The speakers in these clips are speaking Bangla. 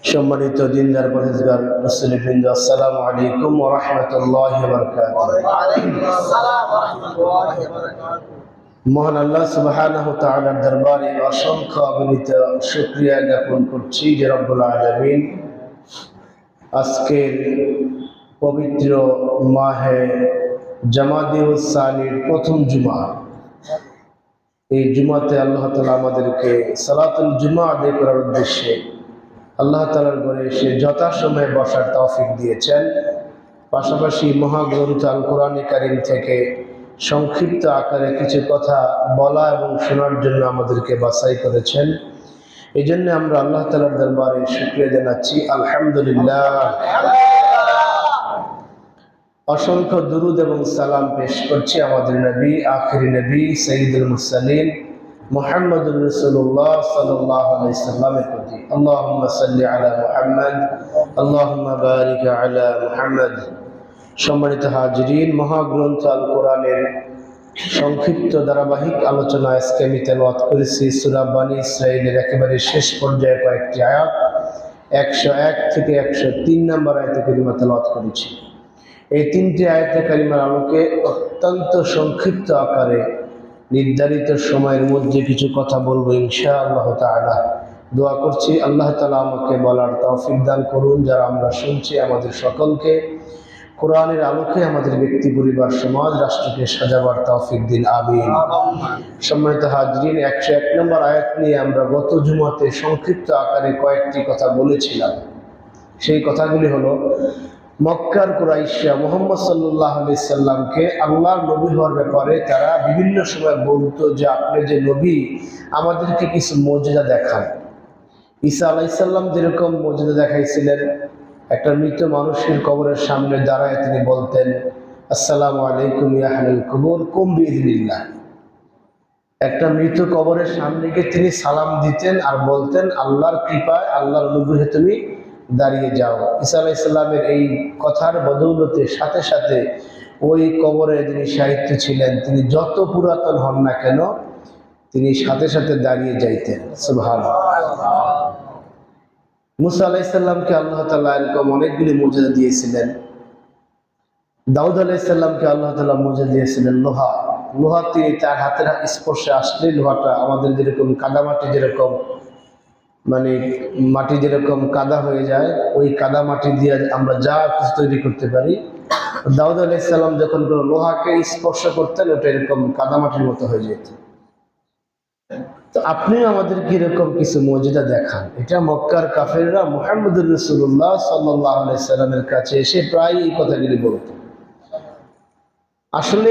সম্মানিত দিনদার পরেজগার মুসলিমবৃন্দ, আসসালামু আলাইকুম ওয়া রাহমাতুল্লাহি ওয়া বারাকাতুহু। মহান আল্লাহ সুবহানাহু ওয়া তাআলার দরবারে অসংখ্য অগণিত শুকরিয়া জ্ঞাপন করছি যে রব্বুল আলামিন আজকের পবিত্র মাহে জামাদিউস সানির প্রথম জুমা, এই জুমাতে আল্লাহ তাআলা আমাদেরকে সালাতুল জুমা আদায় করার উদ্দেশ্যে আল্লাহ তাআলার ঘরে এসে যথাসময়ে বসার তৌফিক দিয়েছেন। পাশাপাশি মহাগ্রন্থ আল কোরআনে কারীম থেকে সংক্ষিপ্ত আকারে কিছু কথা বলা এবং শোনার জন্য আমাদেরকে বাছাই করেছেন। এই জন্য আমরা আল্লাহ তাআলার দরবারে শুকরিয়া জানাচ্ছি, আলহামদুলিল্লাহ। অসংখ্য দুরুদ এবং সালাম পেশ করছি আমাদের নবী, আখিরি নবী, সাইয়্যিদুল মুরসালিন মুহাম্মদুর রাসূলুল্লাহ সাল্লাল্লাহু আলাইহি ওয়াসাল্লামের প্রতি। আল্লাহুম্মা সাল্লি আলা মুহাম্মদ, আল্লাহুম্মা বারিক আলা মুহাম্মদ। সম্মানিত হাজিরিন, মহাগ্রন্থ আল কোরআনের সংক্ষিপ্ত ধারাবাহিক আলোচনা আজকে আমি তেলাওয়াত করেছি সূরা বনী ইসরাঈলের একেবারে শেষ পর্যায়ে কয়েকটি আয়াত, 101 থেকে 103 নম্বর আয়াতে কারিমা তেলাওয়াত করেছি। এই তিনটি আয়াতে কারিমার আলোকে অত্যন্ত সংক্ষিপ্ত আকারে নির্ধারিত সময়ের মধ্যে কিছু কথা বলবো ইনশাআল্লাহ তাআলা। দোয়া করছি আল্লাহ তাআলা আমাকে বলার তৌফিক দান করুন। যারা আমরা শুনছি আমাদের সকলকে কোরআনের আলোকে আমাদের ব্যক্তি, পরিবার, সমাজ, রাষ্ট্রকে সাজাবার তৌফিক দিন, আমিন। সম্মানিত হাজরিন, 101 নম্বর আয়াত নিয়ে আমরা গত জুমাতে সংক্ষিপ্ত আকারে কয়েকটি কথা বলেছিলাম। সেই কথাগুলি হলো, মক্কার কুরাইশরা মুহাম্মদ সাল্লাল্লাহু আলাইহি সাল্লামকে আল্লাহর নবী হওয়ার ব্যাপারে তারা বিভিন্ন সময় বলতো যে আপনি যে নবী, আমাদেরকে কিছু মুজিজা দেখান। ঈসা আলাইহিস সালাম যেরকম মুজিজা দেখাইছিলেন, একটা মৃত মানুষের কবরের সামনে দাঁড়ায় তিনি বলতেন, আসসালামু আলাইকুম ইয়া আহলাল কুবুর কুম বিইذনিল্লাহ। একটা মৃত কবরের সামনে গিয়ে তিনি সালাম দিতেন আর বলতেন, আল্লাহর কৃপায়, আল্লাহর অনুগ্রহে তুমি দাঁড়িয়ে যাও। ঈসা আলাইহিস সালামের এই কথার বদৌলতে সাথে সাথে ওই কবরে যিনি সাহিত্য ছিলেন, তিনি যত পুরাতন হন না কেন, তিনি সাথে সাথে দাঁড়িয়ে যাইতেন। সুবহানাল্লাহ। মুসা আলাইহিস সালামকে আল্লাহ তাআলা এরকম অনেকগুলি মুজিজা দিয়েছিলেন। দাউদ আলাইহিস সালামকে আল্লাহ তাআলা মুজিজা দিয়েছিলেন লোহা তিনি তার হাতের স্পর্শে আসলে লোহাটা আমাদের যেরকম কাদামাটি, যেরকম মানে মাটি যেরকম কাদা হয়ে যায়, ওই কাদা মাটি দিয়ে আমরা যা কিছু তৈরি করতে পারি। দাউদ আলাইহিস সালাম যখন কোনো লোহাকে স্পর্শ করতেন, ওটা এরকম কাদামাটির মতো হয়ে যেত। তো আপনিও আমাদেরকে এরকম কিছু মুজিজা দেখান। এটা মক্কার কাফেররা মুহাম্মদুর রাসূলুল্লাহ সাল্লাল্লাহু আলাইহি সাল্লামের কাছে এসে প্রায় এই কথাগুলি বলতো। আসলে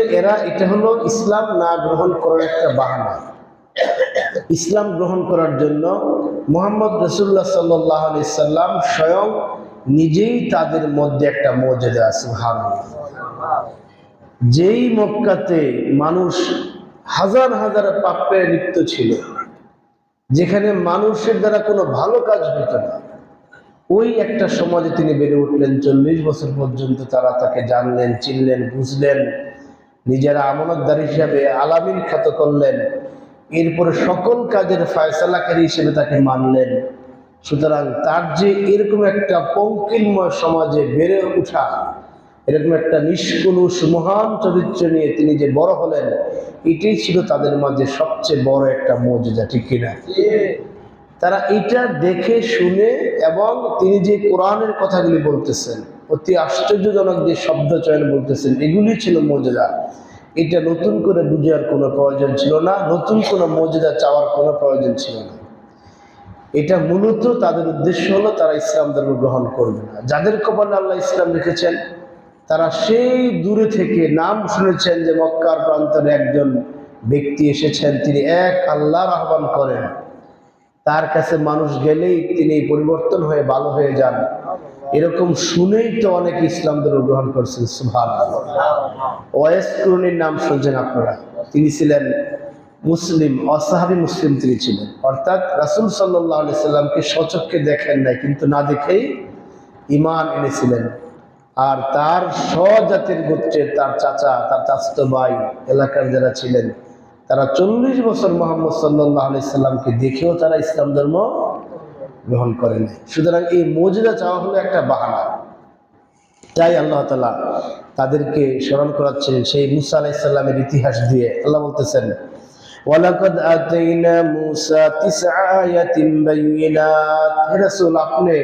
এটা হলো ইসলাম না গ্রহণ করার একটা বাহানা। ইসলাম গ্রহণ করার জন্য মুহাম্মদ রাসূলুল্লাহ সাল্লাল্লাহু আলাইহি সাল্লাম স্বয়ং নিজেই তাদের মধ্যে একটা মুজিজা। সুবহানাল্লাহ। যেই মক্কাতে মানুষ হাজার হাজার পাপে লিপ্ত ছিল, যেখানে মানুষের দ্বারা কোনো ভালো কাজ হতো না, ওই একটা সমাজে তিনি বেড়ে উঠলেন। 40 বছর পর্যন্ত তারা তাকে জানলেন, চিনলেন, বুঝলেন, নিজেরা আমানতদার হিসাবে আলামিন খ্যাত করলেন। এরপরে সকল কাজের ফয়সালাকারী হিসেবে তাকে মানলেন। সুতরাং তার যে এরকম একটা পঙ্কিলময় সমাজে বেড়ে ওঠা, এরকম একটা নিষ্কলুষ মহান চরিত্র নিয়ে তিনি যে বড় হলেন, এটাই ছিল তাদের মাঝে সবচেয়ে বড় একটা মুজিজা, ঠিক কিনা? তারা এটা দেখে শুনে, এবং তিনি যে কোরআনের কথাগুলি বলতেছেন, অতি আশ্চর্যজনক যে শব্দ চয়ন বলতেছেন, এগুলি ছিল মুজিজা। এটা নতুন করে বুঝার কোনো প্রয়োজন ছিল না, নতুন কোনো মুজিজা চাওয়ার কোনো প্রয়োজন ছিল না। এটা মূলত তাদের উদ্দেশ্য হলো তারা ইসলাম ধর্ম গ্রহণ করবে না। যাদের কপালে আল্লাহ ইসলাম রেখেছেন, তারা সেই দূরে থেকে নাম শুনেছেন যে মক্কার প্রান্তরে একজন ব্যক্তি এসেছেন, তিনি এক আল্লাহর আহ্বান করেন, তার কাছে মানুষ গেলেই তিনি পরিবর্তন হয়ে ভালো হয়ে যান। এরকম শুনেই তো অনেকে ইসলাম ধর্ম গ্রহণ করছেন। সুবহানাল্লাহ। ওয়াইস কুরনির নাম শুনছেন আপনারা, তিনি ছিলেন মুসলিম, অসাহাবী মুসলিম তিনি ছিলেন। অর্থাৎ রাসূল সাল্লাল্লাহু আলাইহি সাল্লামকে স্বচক্ষে দেখেন নাই, কিন্তু না দেখেই ঈমান এনেছিলেন। আর তার স্বজাতির গোত্রের তার চাচা, তার চাচাতো ভাই, এলাকার যারা ছিলেন, তারা 40 বছর মুহাম্মদ সাল্লাল্লাহু আলাইহি সাল্লামকে দেখেও তারা ইসলাম ধর্ম গ্রহণ করে নাই। সুতরাং এই মুজিজা চাওয়া হলো একটা বাহানা। তাই আল্লাহ তাআলা তাদেরকে স্মরণ করাচ্ছেন সেই মুসা আলাইহিস সালামের ইতিহাস দিয়ে। আল্লাহ বলতেছেন, ওয়ালাকাদ আতাইনা মুসা তিসআ আয়াতিন বাইয়িনাত। হে রাসূল, আপনি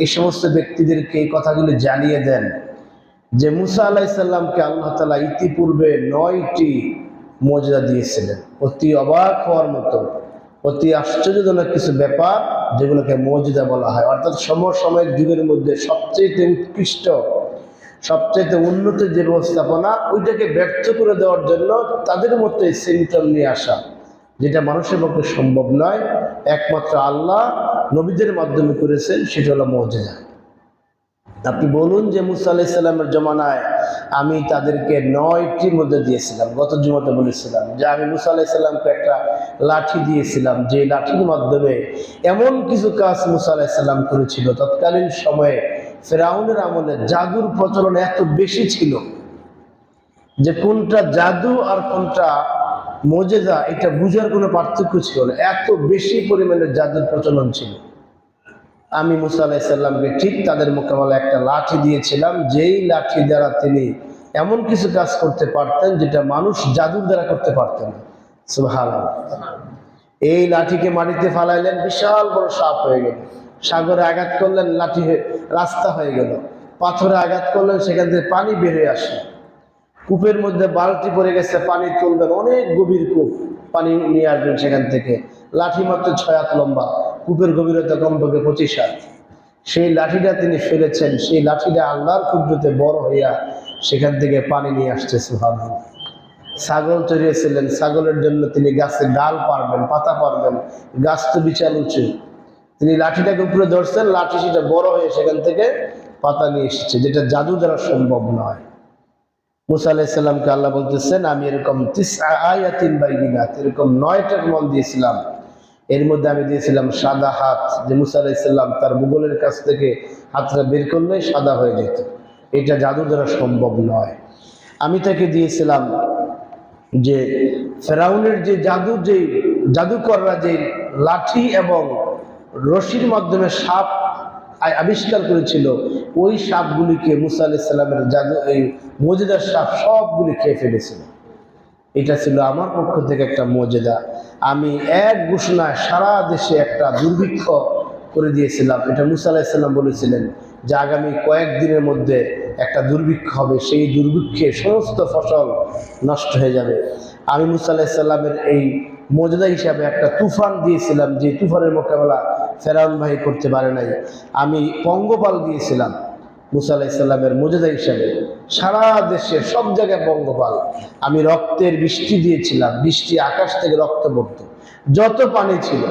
এই সমস্ত ব্যক্তিদেরকে এই কথাগুলো জানিয়ে দেন যে মুসা আলাইহিস সালামকে আল্লাহ তাআলা ইতিপূর্বে 9টি মুজিজা দিয়েছিলেন। অতি অবাক হওয়ার মতো, অতি আশ্চর্যজনক কিছু ব্যাপার, যেগুলোকে মুজিজা বলা হয়। অর্থাৎ সমসাময়িক যুগের মধ্যে সবচেয়ে উৎকৃষ্ট, সবচেয়ে উন্নত যে ব্যবস্থাপনা, ওইটাকে ব্যর্থ করে দেওয়ার জন্য তাদের মধ্যে সিমটম নিয়ে আসা, যেটা মানুষের পক্ষে সম্ভব নয়, একমাত্র আল্লাহ নবীদের মাধ্যমে করেছেন, সেটা হলো মুজিজা। আপনি বলুন যে মুসা আলাইহিস সালামের জমানায় আমি তাদেরকে 9টি মুজিজা দিয়েছিলাম। গত জুমাতে বলেছিলাম যে আমি মুসা আলাইহিস সালামকে একটা লাঠি দিয়েছিলাম, যে লাঠির মাধ্যমে এমন কিছু কাজ মুসা আলাইহিস সালাম করেছিল। তৎকালীন সময়ে ফেরাউনের আমলে জাদুর প্রচলন এত বেশি ছিল যে কোনটা জাদু আর কোনটা মুজিজা এটা বুঝার কোনো পার্থক্য ছিল না, এত বেশি পরিমাণে জাদুর প্রচলন ছিল। আমি মুসা আলাইহিস সালামকে ঠিক তাদের মোকাবেলায় একটা লাঠি দিয়েছিলাম, যেই লাঠি দ্বারা তিনি এমন কিছু কাজ করতে পারতেন যেটা মানুষ জাদুর দ্বারা করতে পারতেন না। সুবহানাল্লাহ। এই লাঠিকে মাটিতে ফালাইলেন, বিশাল বড় সাপ হয়ে গেল। সাগরে আঘাত করলেন, লাঠি রাস্তা হয়ে গেল। পাথরে আঘাত করলেন, সেখান থেকে পানি বেরিয়ে আসে। কূপের মধ্যে বালতি পড়ে গেছে, পানি তুলবেন, অনেক গভীর কূপ, পানি নিয়ে আসবেন সেখান থেকে। লাঠি মাত্র 6 হাত লম্বা, কূপের গভীরতা কমপক্ষে 25 হাত। সেই লাঠিটা তিনি ফেলেছেন, সেই লাঠিটা আল্লাহর কুদরতে বড় হইয়া সেখান থেকে পানি নিয়ে আসছে। সুবহানাল্লাহ। ছাগল চড়িয়েছিলেন, ছাগলের জন্য তিনি গাছে ডাল পারবেন, পাতা পারবেন, গাছ তো বিশাল উঁচু, তিনি লাঠিটাকে উপরে ধরছেন, লাঠি সেটা বড় হয়ে সেখান থেকে পাতা নিয়ে এসেছে, যেটা জাদু দ্বারা সম্ভব নয়। মুসা আলাইহিস সালামকে আল্লাহ বলতেছেন, আমি এরকম তিসআ আয়াতিন বাইয়িনাত, এরকম 9টা প্রমাণ দিয়েছিলাম। এর মধ্যে আমি দিয়েছিলাম সাদা হাত, যে মুসা আলাইহিস সালাম তার মুগলের কাছ থেকে হাতটা বের করলে সাদা হয়ে যেত, এটা জাদু দ্বারা সম্ভব নয়। আমি তাকে দিয়েছিলাম যে ফেরাউনের যে জাদুকররা যে লাঠি এবং রশির মাধ্যমে সাপ আবিষ্কার করেছিল, ওই সাপগুলিকে মুসা আলাইহিস সালামের জাদু, এই মুজিজার সাপ সবগুলি খেয়ে ফেলেছিল। এটা ছিল আমার পক্ষ থেকে একটা মুজিজা। আমি এক ঘোষণায় সারা দেশে একটা দুর্ভিক্ষ করে দিয়েছিলাম। এটা মুসা আলাইহিস সালাম বলেছিলেন যে আগামী কয়েকদিনের মধ্যে একটা দুর্ভিক্ষ হবে, সেই দুর্ভিক্ষে সমস্ত ফসল নষ্ট হয়ে যাবে। আমি মুসা আলাইহিস সালামের এই মুজিজা হিসাবে একটা তুফান দিয়েছিলাম, যে তুফানের মোকাবেলা ফেরাউন ভাই করতে পারে নাই। আমি পঙ্গপাল দিয়েছিলাম মুসা আলাইহিস সালামের মুজিজা হিসাবে, সারা দেশে সব জায়গায় পঙ্গপাল। আমি রক্তের বৃষ্টি দিয়েছিলাম, বৃষ্টি আকাশ থেকে রক্ত পড়তো, যত পানি ছিল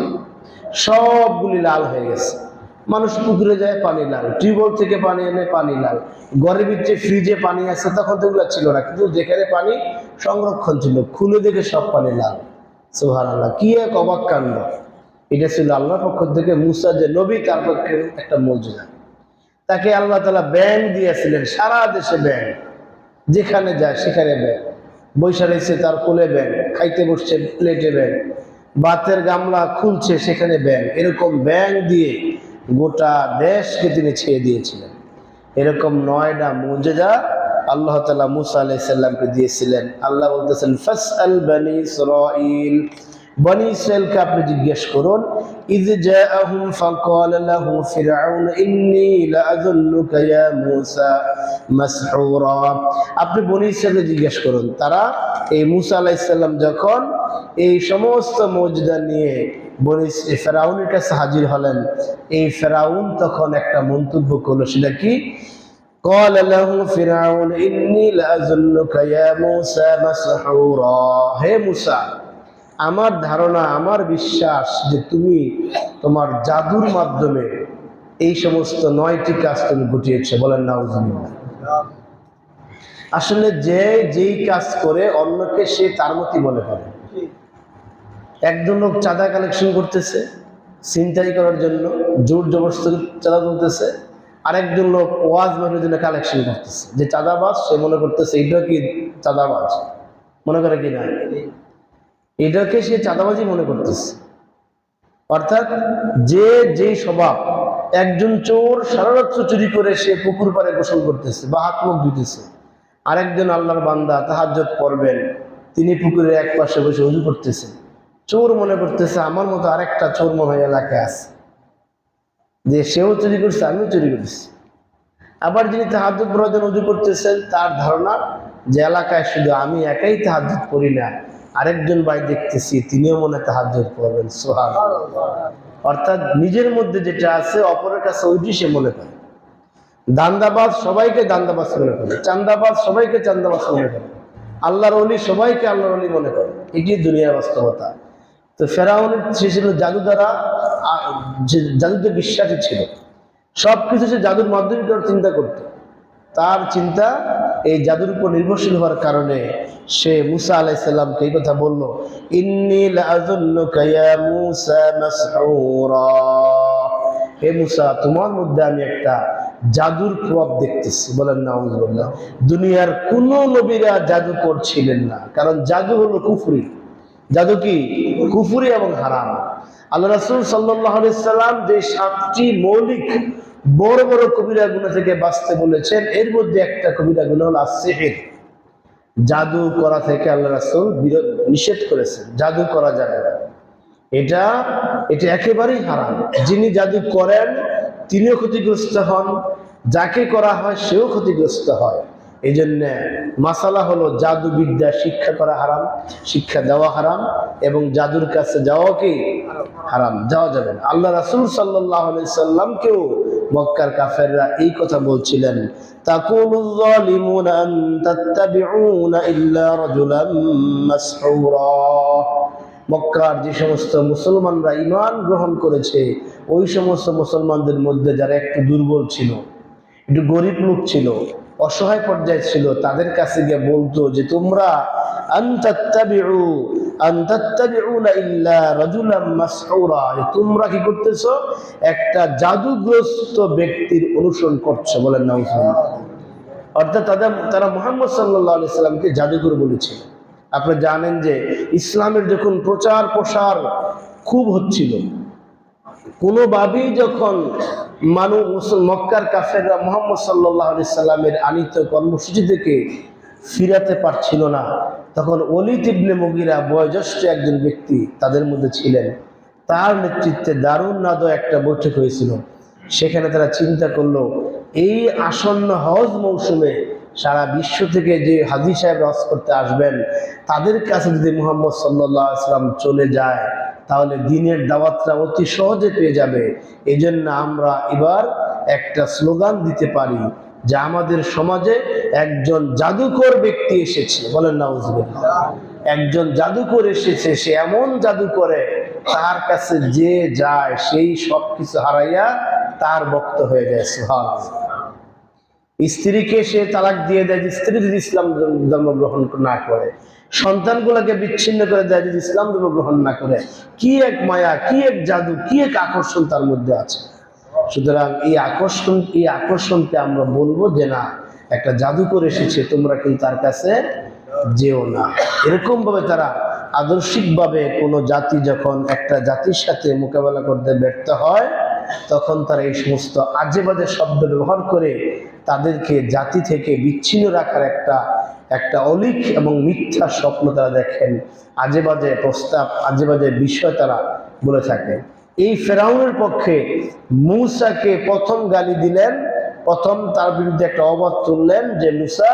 সবগুলি লাল হয়ে গেছে। মানুষ পুকুরে যায়, পানি লাল, টিউবওয়েল থেকে পানি এনে পানি লাল, ঘরের ভিতরে ফ্রিজে পানি আছে, তখন তো এগুলো ছিল না, কিন্তু যেখানে পানি সংরক্ষণ ছিল খুলে দেখে সব পানি লাল। সুবহানাল্লাহ, কি এক অবাক কাণ্ড! এটা ছিল আল্লাহর পক্ষ থেকে মুসা যে নবী, তার পক্ষে একটা মুজিজা। তাকে আল্লাহ তাআলা ব্যাঙ দিয়েছিলেন, সারা দেশে ব্যাঙ, যেখানে যায় সেখানে ব্যাঙ, বৈশা রয়েছে তার কোলে ব্যাঙ, খাইতে বসছে প্লেটে ব্যাঙ, ভাতের গামলা খুলছে সেখানে ব্যাঙ, এরকম ব্যাঙ দিয়ে গোটা দেশকে তিনি ছেয়ে দিয়েছিলেন। এরকম 9টা মুজিজা আল্লাহ তাআলা মুসা আলাইহিস সালামকে দিয়েছিলেন। আল্লাহ বলতেছেন, ফাসআল বনি ইসরাঈল, বনি ইসরাঈলকে আপনি জিজ্ঞেস করুন, ইয জাআহুম ফাকাল লাহু ফিরআউন ইন্নী লাআযুন্নুকা ইয়া মুসা মাসহুরা। আপনি বনি ইসরাঈলকে জিজ্ঞেস করুন, তারা এই মুসা আলাইহিস সালাম যখন এই সমস্ত মুজিজা নিয়ে ফেরাউনের কাছে হাজির হলেন, এই ফেরাউন তখন একটা মন্তব্য করলো, সেটা কি? قال له فرعون إني لأظنك يا موسى مسحورا। হে মুসা, আমার ধারণা, আমার বিশ্বাস যে তুমি তোমার জাদুর মাধ্যমে এই সমস্ত 9টি কাজ তুমি ঘটিয়েছো। বলেন নাউজুবিল্লাহ। আসলে যেই কাজ করে অন্যকে সে তার মতই মনে করে। একজন লোক চাঁদা কালেকশন করতেছে ছিনতাই করার জন্য, জোর জবরদস্তি চাঁদা তুলতেছে, আরেকজন লোক ওয়াজ মাহফিলের জন্য কালেকশন করতেছে, যে চাঁদাবাজ সে মনে করতেছে এটা কি চাঁদাবাজ, মনে করে কিনা এটাকে সে চাঁদাবাজি মনে করতেছে। অর্থাৎ যে স্বভাব, একজন চোর সারা রাত্র চুরি করে সে পুকুর পাড়ে গোসল করতেছে বা হাত মুখ ধুতেছে, আরেকজন আল্লাহর বান্দা তাহাজ্জুদ পড়বেন, তিনি পুকুরের এক পাশে বসে উজু করতেছেন, চোর মনে করতেছে আমার মতো আরেকটা চোর মনে হয় এলাকায় আছে, যে সেও চুরি করছে আমিও চুরি করছি। আবার যিনি তাহাজ্জুদ পড়ার জন্য উজু করতেছেন, তার ধারণা যে এলাকায় শুধু আমি একাই তাহাজ্জুদ পড়ি না, আরেকজন ভাই দেখতেছি তিনিও মনে তাহাজ্জুদ পড়বেন। সুবহানাল্লাহ। অর্থাৎ নিজের মধ্যে যেটা আছে অপরের কাছে ওইটি সে মনে করে। দান্দাবাজ সবাইকে দান্দাবাজ মনে করে, চান্দাবাজ সবাইকে চান্দাবাজ মনে করে, আল্লাহর ওলি সবাইকে আল্লাহর ওলি মনে করে। এটি দুনিয়ার বাস্তবতা। তো ফেরাউন সে ছিল জাদু দ্বারা, জাদুতে বিশ্বাসী ছিল, সবকিছু সে জাদুর মাধ্যমে চিন্তা করত। তার চিন্তা এই জাদুর উপর নির্ভরশীল হওয়ার কারণে সে মুসা আলাইহিস সালামকে এই কথা বলল, ইন্নী লাআযুন্নুকা ইয়া মুসা মাসউরা, হে মুসা তোমার মধ্যে আমি একটা জাদুর প্রভাব দেখতেছি। বলেন নাউযুবিল্লাহ। দুনিয়ার কোন নবীরা জাদু করছিলেন না, কারণ জাদু হলো কুফরি। জাদু কি? কুফরি এবং হারাম। আল্লাহ রাসূল সাল্লাল্লাহু আলাইহি সাল্লাম যে 7টি মৌলিক বড় বড় কবিরা গুনাহ থেকে বাঁচতে বলেছেন, এর মধ্যে একটা কবিরা গুনাহ হলো সিহর। জাদু করা থেকে আল্লাহ রাসূল নিষেধ করেছেন, জাদু করা যাবে না। এটা একেবারেই হারাম। যিনি জাদু করেন তিনিও ক্ষতিগ্রস্ত হন, যাকে করা হয় সেও ক্ষতিগ্রস্ত হয়। এই জন্য মাসালা হলো জাদু বিদ্যা শিক্ষা করা হারাম, শিক্ষা দেওয়া হারাম, এবং জাদুর কাছে যাওয়া কি হারাম, যাওয়া যাবে না। আল্লাহ রাসূল সাল্লাল্লাহু আলাইহি সাল্লামকেও মক্কার কাফেররা এই কথা বলছিলেন, তাকুলুয যালিমুনা আন তাত্তাবিউনা ইল্লা রাজুলাম মাসহুরা। মক্কার যে সমস্ত মুসলমানরা ঈমান গ্রহণ করেছে, ওই সমস্ত মুসলমানদের মধ্যে যারা একটু দুর্বল ছিল, একটু গরিব লোক ছিল, অসহায় পর্যায়ে ছিল, তাদের কাছে গিয়ে বলতো যে তোমরা আনতাত্তাবিউনা ইল্লা রাজুলাম মাসহুরা, তোমরা কি করতেছো? একটা জাদুগ্রস্ত ব্যক্তির অনুসরণ করছো। বলেন নাউযুবিল্লাহ। অর্থাৎ তারা মুহাম্মদ সাল্লাল্লাহু আলাইহি সাল্লামকে জাদুকর বলেছিল। আপনি জানেন যে ইসলামের যখন প্রচার প্রসার খুব হচ্ছিল, কোনোভাবেই যখন মক্কার কাফেররা মুহাম্মদ সাল্লাল্লাহু আলাইহি সাল্লামের আনিত কর্মসূচি থেকে ফিরাতে পারছিল না, তখন ওলীদ ইবনে মুগীরা বয়োজ্যেষ্ঠ একজন ব্যক্তি তাদের মধ্যে ছিলেন। তার নেতৃত্বে দারুন নাদা একটা বৈঠক হয়েছিল। সেখানে তারা চিন্তা করলো, এই আসন্ন হজ মৌসুমে সারা বিশ্ব থেকে যে হাজী সাহেব হজ করতে আসবেন, তাদের কাছে যদি মুহাম্মদ সাল্লাল্লাহু আলাইহি সাল্লাম চলে যায়, তাহলে দ্বীনের দাওয়াতটা অতি সহজে পেয়ে যাবে। এই জন্য আমরা এবার একটা স্লোগান দিতে পারি যে আমাদের সমাজে একজন জাদুকর ব্যক্তি এসেছে। বলেন নাউযুবিল্লাহ। একজন জাদুকর এসেছে, সে এমন জাদু করে তার কাছে যে যায় সেই সবকিছু হারাইয়া তার ভক্ত হয়ে যায়। সুবহানাল্লাহ। স্ত্রীকে সে তালাক দিয়ে দেয় স্ত্রী যদি ইসলাম ধর্ম গ্রহণ না করে, সন্তানগুলোকে বিচ্ছিন্ন করে দেয় যদি ইসলাম ধর্ম গ্রহণ না করে। কি এক মায়া, কি এক জাদু, কি এক আকর্ষণ তার মধ্যে আছে। সুতরাং এই আকর্ষণকে আমরা বলবো যে না, একটা জাদুকর এসেছে, তোমরা কিন্তু তার কাছে যেও না। এরকম ভাবে তারা আদর্শিকভাবে কোনো জাতি যখন একটা জাতির সাথে মোকাবেলা করতে ব্যর্থ হয়, তখন তারা এই সমস্ত আজে বাজে শব্দ ব্যবহার করে তাদেরকে জাতি থেকে বিচ্ছিন্ন রাখার একটা অলিক এবং মিথ্যা স্বপ্ন তারা দেখেন, আজে বাজে প্রস্তাব, আজে বাজে বিষয় তারা বলে থাকে। এই ফেরাউনের পক্ষে মূসাকে প্রথম গালি দিলেন, প্রথম তার বিরুদ্ধে একটা অবাদ তুললেন যে মূসা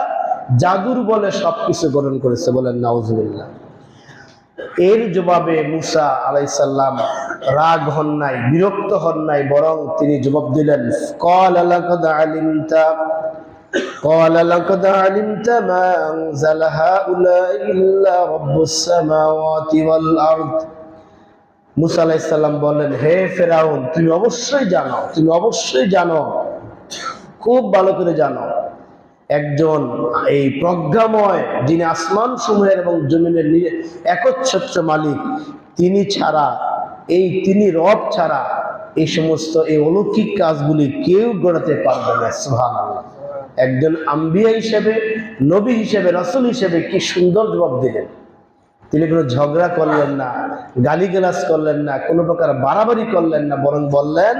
জাদুর বলে সবকিছু গ্রহণ করেছে। বলেন নাউযুবিল্লাহ। এর জবাবে মূসা আলাইহিস সালাম রাগ হন নাই, বিরক্ত হন নাই, বরং তিনি জবাব দিলেন, ক্বালা লাকাদ আলিমতা মা আনজালা হাউলাই ইল্লা রাব্বুস সামাওয়াতি ওয়াল আরদ। মূসা আলাইহিস সালাম বললেন, হে ফেরাউন, তুমি অবশ্যই জানো, খুব ভালো করে জানো, একজন এই প্রজ্ঞাময় যিনি আসমান সমূহের এবং জমিনের একচ্ছত্র মালিক, তিনি রব ছাড়া এই সমস্ত এই অলৌকিক কাজগুলি কেউ গড়াতে পারবে না। সুবহানাল্লাহ। একজন আম্বিয়া হিসেবে, নবী হিসেবে, রাসূল হিসেবে কি সুন্দর জবাব দিলেন। তিনি কোনো ঝগড়া করলেন না, গালিগালাজ করলেন না, কোনো প্রকার বাড়াবাড়ি করলেন না, বরং বললেন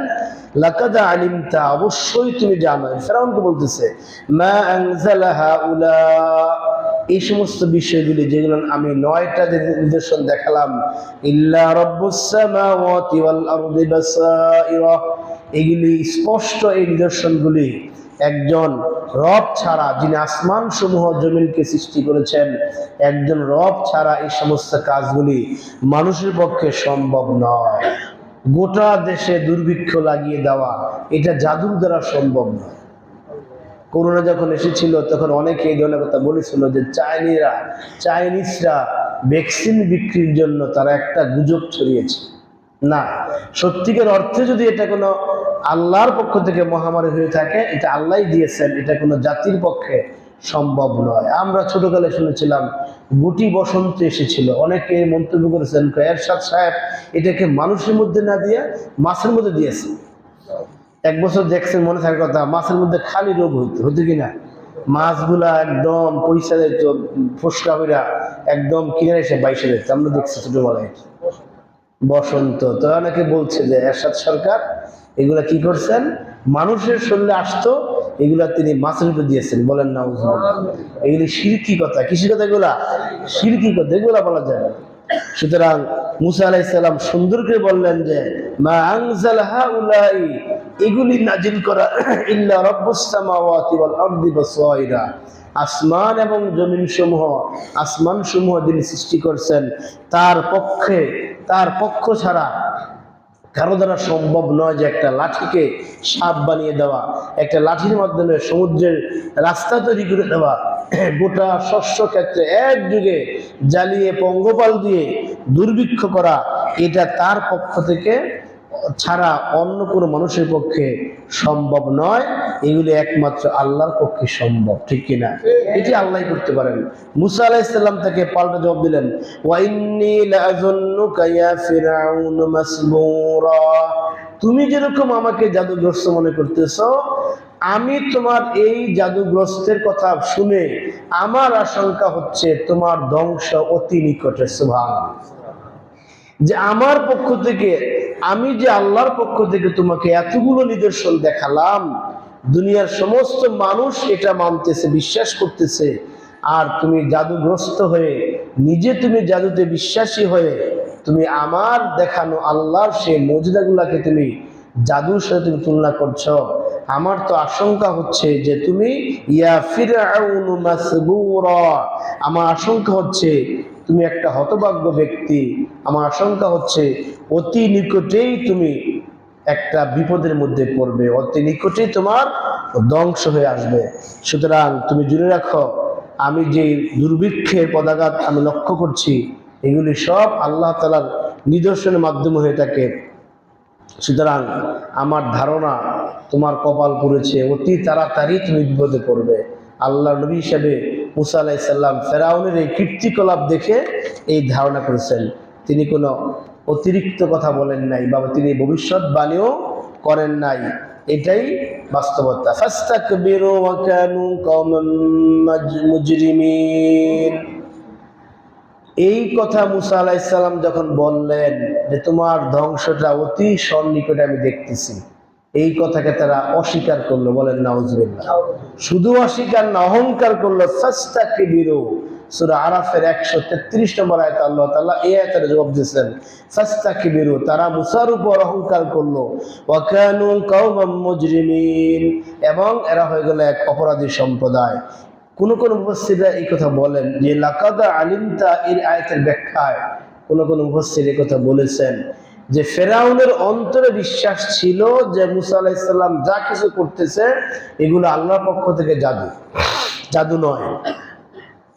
লাকাদ আলিমতা, অবশ্যই তুমি জানো। ফেরাউনকে বলতেছে মা আনজালা হাউলা, এই সমস্ত বিষয়গুলি যেগুলো আমি 9টা নিদর্শন দেখালাম, ইল্লা রাব্বুস সামাওয়াতি ওয়াল আরদি বাসাইরা, এগুলি স্পষ্ট, এই নিদর্শনগুলি একজন রব ছাড়া, যিনি আসমান সমূহ জমিনকে সৃষ্টি করেছেন, একজন রব ছাড়া এই সমস্ত কাজগুলি মানুষের পক্ষে সম্ভব নয়। গোটা দেশে দুর্ভিক্ষ লাগিয়ে দেওয়া, এটা জাদুর দ্বারা সম্ভব নয়। করোনা যখন এসেছিল তখন অনেকে এই ধরনের কথা বলেছিল যে চাইনিজরা ভ্যাকসিন বিক্রির জন্য তারা একটা গুজব ছড়িয়েছে। না, সত্যিকার অর্থে যদি এটা কোনো আল্লাহর পক্ষ থেকে মহামারী হয়ে থাকে, এটা আল্লাহ দিয়েছেন, এটা কোনো জাতির পক্ষে সম্ভব নয়। আমরা ছোটকালে শুনেছিলাম গুটি বসন্ত এসেছিল, অনেকে মন্তব্য করেছেন এরশাদ সাহেব এটাকে মানুষের মধ্যে না দিয়ে মাছের মধ্যে দিয়েছে। এক বছর দেখছেন, মনে থাকার কথা, মাছের মধ্যে খালি রোগ হইতো কিনা, মাছগুলা একদম পয়সা দিত, ফসকা হইরা একদম কিনারে এসে বাইসে দিত। আমরা দেখছি ছোটবেলায় বসন্ত। তো অনেকে বলছে যে এরশাদ সরকার এগুলা কি করছেন, মানুষের শরীরে আসতো, এগুলা তিনি মাছের উপর দিয়েছেন। বলেন না, এগুলি শিরকি কথা। কিসের কথা এগুলা? শিরকি কথা, এগুলা বলা যায় না। সুতরাং মুসা আলাইহিস সালাম সুন্দর করে বললেন যে মা আনজাল হাউলাই, এগুলি নাজিল করা ইল্লা রাব্বুস সামাওয়াতি ওয়াল আরদি বাসাইরা, আসমান এবং জমিন সমূহ, আসমান সমূহ যিনি সৃষ্টি করছেন তার পক্ষ ছাড়া কারো দ্বারা সম্ভব নয় যে একটা লাঠিকে সাপ বানিয়ে দেওয়া, একটা লাঠির মাধ্যমে সমুদ্রের রাস্তা তৈরি করে দেওয়া, গোটা শস্য ক্ষেত্রে এক যুগে জ্বালিয়ে পঙ্গপাল দিয়ে দুর্ভিক্ষ করা, এটা তার পক্ষ থেকে ছাড়া অন্য কোনো মানুষের পক্ষে সম্ভব নয়। এগুলি একমাত্র আল্লাহর পক্ষে সম্ভব, ঠিক কিনা? এটি আল্লাহ করতে পারেন। মুসা আলাইহিস সালাম তাকে পাল্টা জবাব দিলেন ওয়া ইন্নী লাআযুন্নুকা ইয়া ফিরআউন মাসবুরা, তুমি যেরকম আমাকে জাদুগ্রস্ত মনে করতেছো, আমি তোমার এই জাদুগ্রস্তের কথা শুনে আমার আশঙ্কা হচ্ছে তোমার ধ্বংস অতি নিকটে। সুবহানাল্লাহ। যে আমার পক্ষ থেকে, আমি যে আল্লাহর পক্ষ থেকে তোমাকে এতগুলো নিদর্শন দেখালাম, দুনিয়ার সমস্ত মানুষ এটা মানতেছে, বিশ্বাস করতেছে, আর তুমি জাদুগ্রস্ত হয়ে নিজে তুমি জাদুতে বিশ্বাসী হয়ে তুমি আমার দেখানো আল্লাহর সেই মুজিজাগুলাকে তুমি জাদুর সাথে তুমি তুলনা করছো। আমার তো আশঙ্কা হচ্ছে যে তুমি ইয়া ফিরআউন মাসবুরা, আমার আশঙ্কা হচ্ছে তুমি একটা হতভাগ্য ব্যক্তি, আমার আশঙ্কা হচ্ছে অতি নিকটেই তুমি একটা বিপদের মধ্যে পড়বে, অতি নিকটেই তোমার ধ্বংস হয়ে আসবে। সুতরাং তুমি জেনে রাখো, আমি যে দুর্ভিক্ষের পদাঘাত আমি লক্ষ্য করছি, এগুলি সব আল্লাহ তাআলার নিদর্শনের মাধ্যমে হয়ে থাকে। সুতরাং আমার ধারণা তোমার কপাল পুড়েছে, অতি তাড়াতাড়ি তুমি বিপদে পড়বে। আল্লাহ নবী হিসেবে মুসা আলাইহিস সালাম ফেরাউনের এই কীর্তিকলাপ দেখে এই ধারণা করেছেন। তিনি কোনো অতিরিক্ত কথা বলেন নাই, বা তিনি ভবিষ্যৎবাণীও করেন নাই। এটাই বাস্তবতা। ফাস্তাকবিরু ওয়া কানু কওমান মুজরিমিন। এই কথা মুসা আলাইহিস সালাম যখন বললেন যে তোমার ধ্বংসটা অতি সন্নিকটে আমি দেখতেছি, এই কথাকে তারা অস্বীকার করলো। বলেন নাউজুবিল্লাহ। শুধু অস্বীকার না, অহংকার করলো। ফাস্তাকবিরু, সূরা আরাফের 133 নম্বর আয়াতে আল্লাহ তাআলা এই আয়াতের জবাব দিয়েছেন। ফাস্তাকবিরু, তারা মুসার উপর অহংকার করলো। ওয়া কানু কওমান মুজরিমিন, এবং এরা হয়ে গেল এক অপরাধী সম্প্রদায়। কোন মুফাসসিররা এই কথা বলেন যে লাকাদ আলিমতা, এর আয়াতের ব্যাখ্যায় কোন মুফাসসির এই কথা বলেছেন যে ফেরাউনের অন্তরে বিশ্বাস ছিল যে মুসা আলাইহিস সালাম যা কিছু করতেছে এগুলো আল্লাহর পক্ষ থেকে জাদু নয়,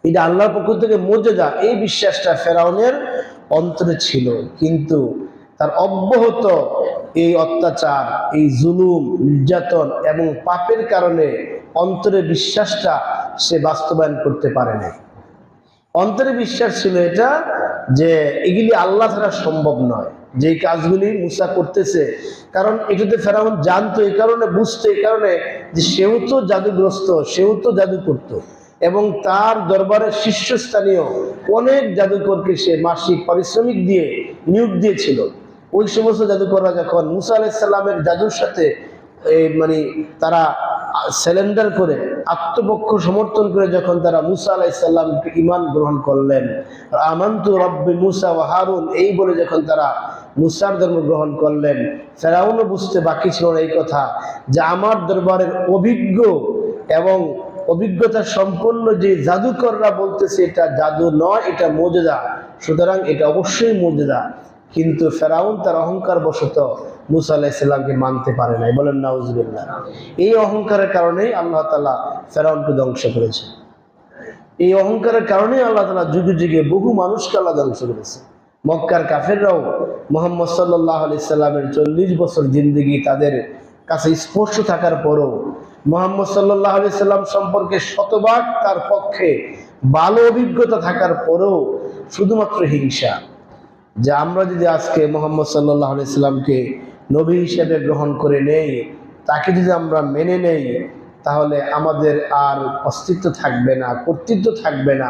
এটা আল্লাহর পক্ষ থেকে মুজিজা। এই বিশ্বাসটা ফেরাউনের অন্তরে ছিল, কিন্তু তার অব্যাহত এই অত্যাচার, এই জুলুম, নির্যাতন এবং পাপের কারণে অন্তরে বিশ্বাসটা সে বাস্তবায়ন করতে পারে না। অন্তরে বিশ্বাস ছিল এটা যে এগুলি আল্লাহ ছাড়া সম্ভব নয়, যে কাজগুলি মুসা করতেছে। কারণ এটাতে ফেরাউন জানতো, এই কারণে বুঝতো, এই কারণে যে সেও তো জাদুগ্রস্ত, সেও তো জাদু করতো। এবং তার দরবারের শীর্ষস্থানীয় অনেক জাদুকরকে সে মাসিক পারিশ্রমিক দিয়ে নিয়োগ দিয়েছিল। ওই সমস্ত জাদুকররা যখন মুসা আলাইহিস সালামের জাদুর সাথে মানে তারা স্যালেন্ডার করে, আত্মপক্ষ সমর্থন করে যখন তারা মুসা আলাইহিস সালামকে ঈমান গ্রহণ করলেন, আমানতু রাব্বি মুসা ওয়া হারুন এই বলে যখন তারা মুসার ধর্ম গ্রহণ করলেন, ফেরাউনও বুঝতে বাকি ছিল না এই কথা যে আমার দরবারের অভিজ্ঞ এবং অভিজ্ঞতা সম্পন্ন যে জাদুকররা বলতেছে এটা জাদু নয়, এটা মুজিজা, সুতরাং এটা অবশ্যই মুজিজা। কিন্তু ফেরাউন তার অহংকার বশত মুসা আলাইহিস সালামকে মানতে পারে নাই, বলেন নাউজুবিল্লাহ। এই অহংকারের কারণেই আল্লাহ তাআলা ফেরাউনকে ধ্বংস করেছে। এই অহংকারের কারণেই আল্লাহ তাআলা যুগে যুগে বহু মানুষকে আল্লাহ ধ্বংস করেছে। মক্কার কাফেররাও মুহাম্মদ সাল্লাল্লাহু আলাইহি সাল্লামের 40 বছর জিন্দেগি তাদের কাছে স্পর্শ থাকার পরও মুহাম্মদ সাল্লাল্লাহু আলাইহি সাল্লাম সম্পর্কে শতভাগ তার পক্ষে ভালো অভিজ্ঞতা থাকার পরও শুধুমাত্র হিংসা, যে আমরা যদি আজকে মুহাম্মদ সাল্লাল্লাহু আলাইহি সাল্লামকে নবী হিসেবে গ্রহণ করে নেই, তাকে যদি আমরা মেনে নেই, তাহলে আমাদের আর অস্তিত্ব থাকবে না, কর্তৃত্ব থাকবে না।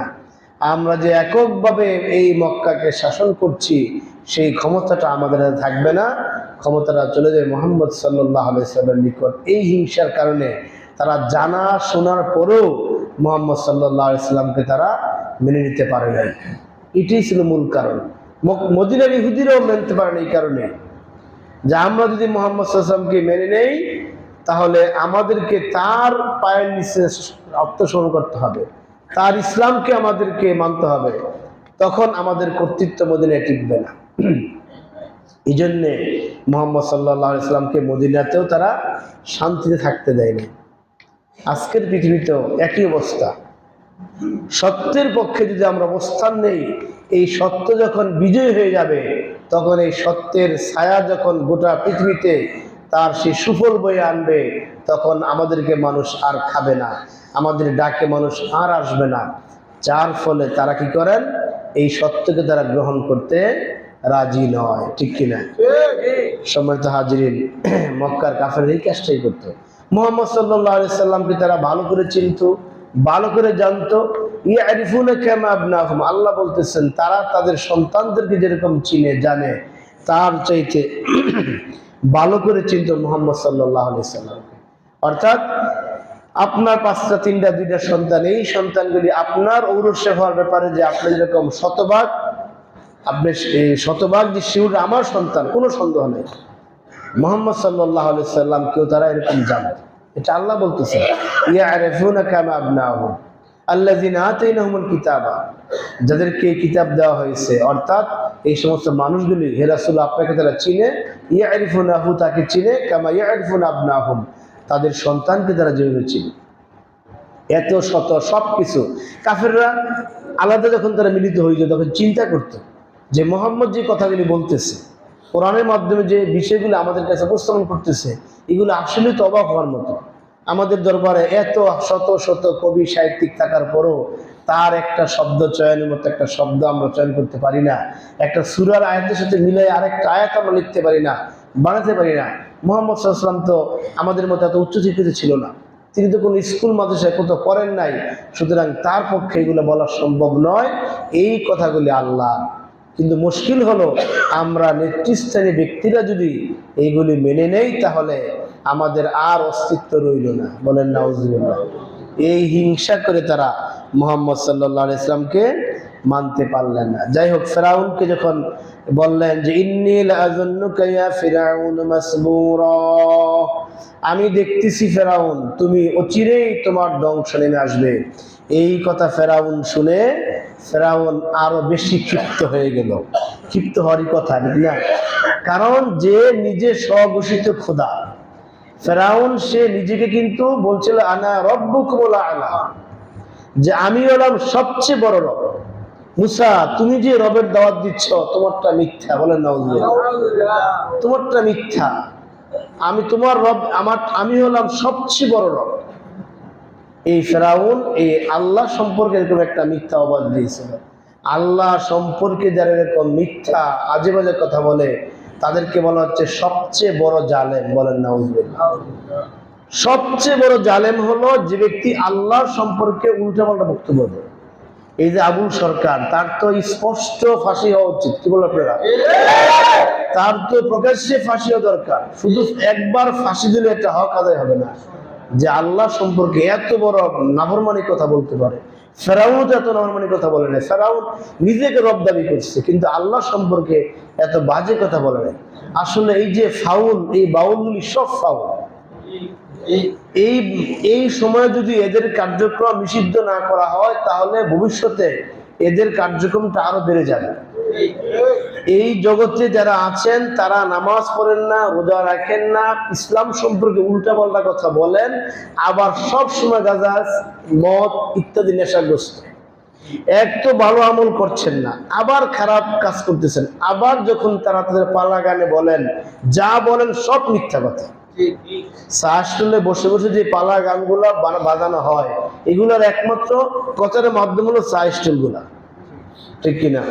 আমরা যে এককভাবে এই মক্কাকে শাসন করছি সেই ক্ষমতাটা আমাদের হাতে থাকবে না, ক্ষমতাটা চলে যায় মুহাম্মদ সাল্লাল্লাহু আলাইহি সাল্লামের নিকট। এই হিংসার কারণে তারা জানা শোনার পরেও মুহাম্মদ সাল্লাল্লাহু আলাইহি সাল্লামকে তারা মেনে নিতে পারে নাই। এটাই ছিল মূল কারণ। মদিনার ইহুদিরাও মানতে পারে না এই কারণে যে আমরা যদি মুহাম্মদ সাল্লাল্লাহু আলাইহি সাল্লামকে মেনে নেই, তাহলে আমাদেরকে তার পায়ের নিচে আত্মসমর্পণ করতে হবে, তার ইসলামকে আমাদেরকে মানতে হবে, তখন আমাদের কর্তৃত্ব মদিনায় টিকবে না। এই জন্যে মুহাম্মদ সাল্লাল্লাহু আলাইহি সাল্লামকে মদিনাতেও তারা শান্তিতে থাকতে দেয়নি। আজকের পৃথিবীতেও একই অবস্থা। সত্যের পক্ষে যদি আমরা অবস্থান নেই, এই সত্য যখন বিজয় হয়ে যাবে, তখন এই সত্যের ছায়া যখন গোটা পৃথিবীতে তার সেই সুফল বয়ে আনবে, তখন আমাদেরকে মানুষ আর খাবে না, আমাদের ডাকে মানুষ আর আসবে না। যার ফলে তারা কি করেন, এই সত্যকে তারা গ্রহণ করতে রাজি নয়, ঠিক কিনা? সম্মানিত হাজিরিন, মক্কার কাফেররা এই কাজটাই করত। মুহাম্মদ সাল্লাল্লাহু আলাইহি সাল্লামকে তারা ভালো করে চিনত, ভালো করে জানতো। ইয়ারিফুনা কামা আবনাহুম, আল্লাহ বলতেছেন তারা তাদের সন্তানদেরকে যেরকম চিনে জানে, তার চাইতে ভালো করে চিনত মুহাম্মদ সাল্লাল্লাহু আলাইহি সাল্লামকে। অর্থাৎ আপনার 5টা 3টা 2টা সন্তান, এই সন্তানগুলি আপনার ঔরসে হওয়ার ব্যাপারে যে আপনি যেরকম শতভাগ, আপনি শতভাগ যে শিউর আমার সন্তান, কোনো সন্দেহ নেই। মুহাম্মদ সাল্লাল্লাহু আলাইহি সাল্লামকেও তারা এরকম জানে। এটা আল্লাহ বলতেছেন, ইয়ারিফুনা কামা আবনাহুম আল্লাযিনা আতাইনাহুমুল কিতাবা, যাদেরকে কিতাব দেওয়া হয়েছে, অর্থাৎ এই সমস্ত মানুষগুলি হে রাসূল আপনাকে তারা চিনে, ইয়ারিফুনাহু তাকে চিনে, কামা ইয়ারিফুনা আবনাহুম তাদের সন্তানকে তারা যেভাবে চিনে। এত শত সব কিছু কাফেররা আলাদা যখন তারা মিলিত হয়ে যায়, তখন চিন্তা করত যে মুহাম্মদ যে কথাগুলি বলতেছে, কোরআনের মাধ্যমে যে বিষয়গুলো আমাদের কাছে উপস্থাপন করতেছে, এগুলো আসলে তো অবাক হওয়ার মতো। আমাদের দরবারে এত শত শত কবি সাহিত্যিক থাকার পরও তার একটা শব্দ চয়নের মতো একটা শব্দ আমরা চয়ন করতে পারি না, একটা সূরার আয়াতের সাথে মিলাই আরেকটা আয়াত আমরা লিখতে পারি না, বানাতে পারি না। মুহাম্মদ সাল্লাল্লাহু আলাইহি ওয়াসাল্লাম তো আমাদের মতো এত উচ্চ শিক্ষিত ছিল না, তিনি তো কোনো স্কুল মাদ্রাসায় কোথাও পড়েন নাই, সুতরাং তার পক্ষে এগুলো বলা সম্ভব নয়। এই কথাগুলি আল্লাহ। কিন্তু মুশকিল হলো আমরা নেতৃস্থানীয় ব্যক্তিরা যদি এইগুলি মেনে নেই, তাহলে আমাদের আর অস্তিত্ব রইল না, বলেন নাউজুবিল্লাহ। এই হিংসা করে তারা মুহাম্মদ সাল্লাল্লাহু আলাইহি সাল্লামকে মানতে পারলেন না। যাই হোক, ফেরাউনকে যখন বললেন যে ইন্নী লাআযুন্নুকা ইয়া ফিরআউন মাসবুরা, আমি দেখতেছি ফেরাউন তুমি অচিরেই তোমার ধ্বংস নেমে আসবে, এই কথা ফেরাউন শুনে ফেরাউন আরো বেশি ক্ষিপ্ত হয়ে গেল। ক্ষিপ্ত হওয়ারই কথা, ঠিক না? কারণ যে নিজে স্বঘোষিত খোদা ফেরাউন, সে নিজেকে কিন্তু বলছিল আনা রব্বুকুমুল আ'লা, যে আমি হলাম সবচেয়ে বড় রব। মুসা, তুমি যে রবের দাওয়াত দিচ্ছ তোমারটা মিথ্যা, বলেন নাউজুবিল্লাহ। তোমারটা মিথ্যা, আমি তোমার রব, আমি হলাম সবচেয়ে বড় রব। এই ফেরাউন এই আল্লাহ সম্পর্কে এরকম একটা মিথ্যা অবাদ দিয়েছিল। আল্লাহ সম্পর্কে যারা এরকম মিথ্যা আজে বাজে কথা বলে, তাদেরকে বলা হচ্ছে সবচেয়ে বড় জালেম, বলেন নাউজুবিল্লাহ। সবচেয়ে বড় জালেম হলো যে ব্যক্তি আল্লাহর সম্পর্কে উল্টাপাল্টা বক্তব্য দেয়। এই যে আবুল সরকার, তার তো স্পষ্ট ফাঁসি হওয়া উচিত, কি বলো আপনারা? তার তো প্রকাশ্যে ফাঁসি হওয়া দরকার। শুধু একবার ফাঁসি দিলে এটা হক আদায় হবে না, যে আল্লাহ সম্পর্কে এত বড় নাফরমানি কথা বলতে পারে। ফেরাউন তো এত নাফরমানি কথা বলে না, ফেরাউন নিজেকে রব দাবি করছে, কিন্তু আল্লাহ সম্পর্কে এত বাজে কথা বলে না। আসলে এই যে ফাউল, এই বাউলগুলি সব ফাউল। এই এই সময় যদি এদের কার্যক্রম নিষিদ্ধ না করা হয়, তাহলে ভবিষ্যতে এদের কার্যক্রমটা আরো বেড়ে যাবে। এই জগতে যারা আছেন তারা নামাজ পড়েন না, রোজা রাখেন না, ইসলাম সম্পর্কে উল্টাপাল্টা কথা বলেন, আবার সব সময় গাঁজা, মদ ইত্যাদি নেশাগ্রস্ত। এক তো ভালো আমল করছেন না, আবার খারাপ কাজ করতেছেন, আবার যখন তারা তাদের পালা গানে বলেন, যা বলেন সব মিথ্যা কথা। সাহাস্টলে বসে বসে যে পালা গানগুলা বাজানো হয়, এগুলার একমাত্র প্রচারের মাধ্যম হলো সাহাস্টল গুলা, ঠিক কিনা?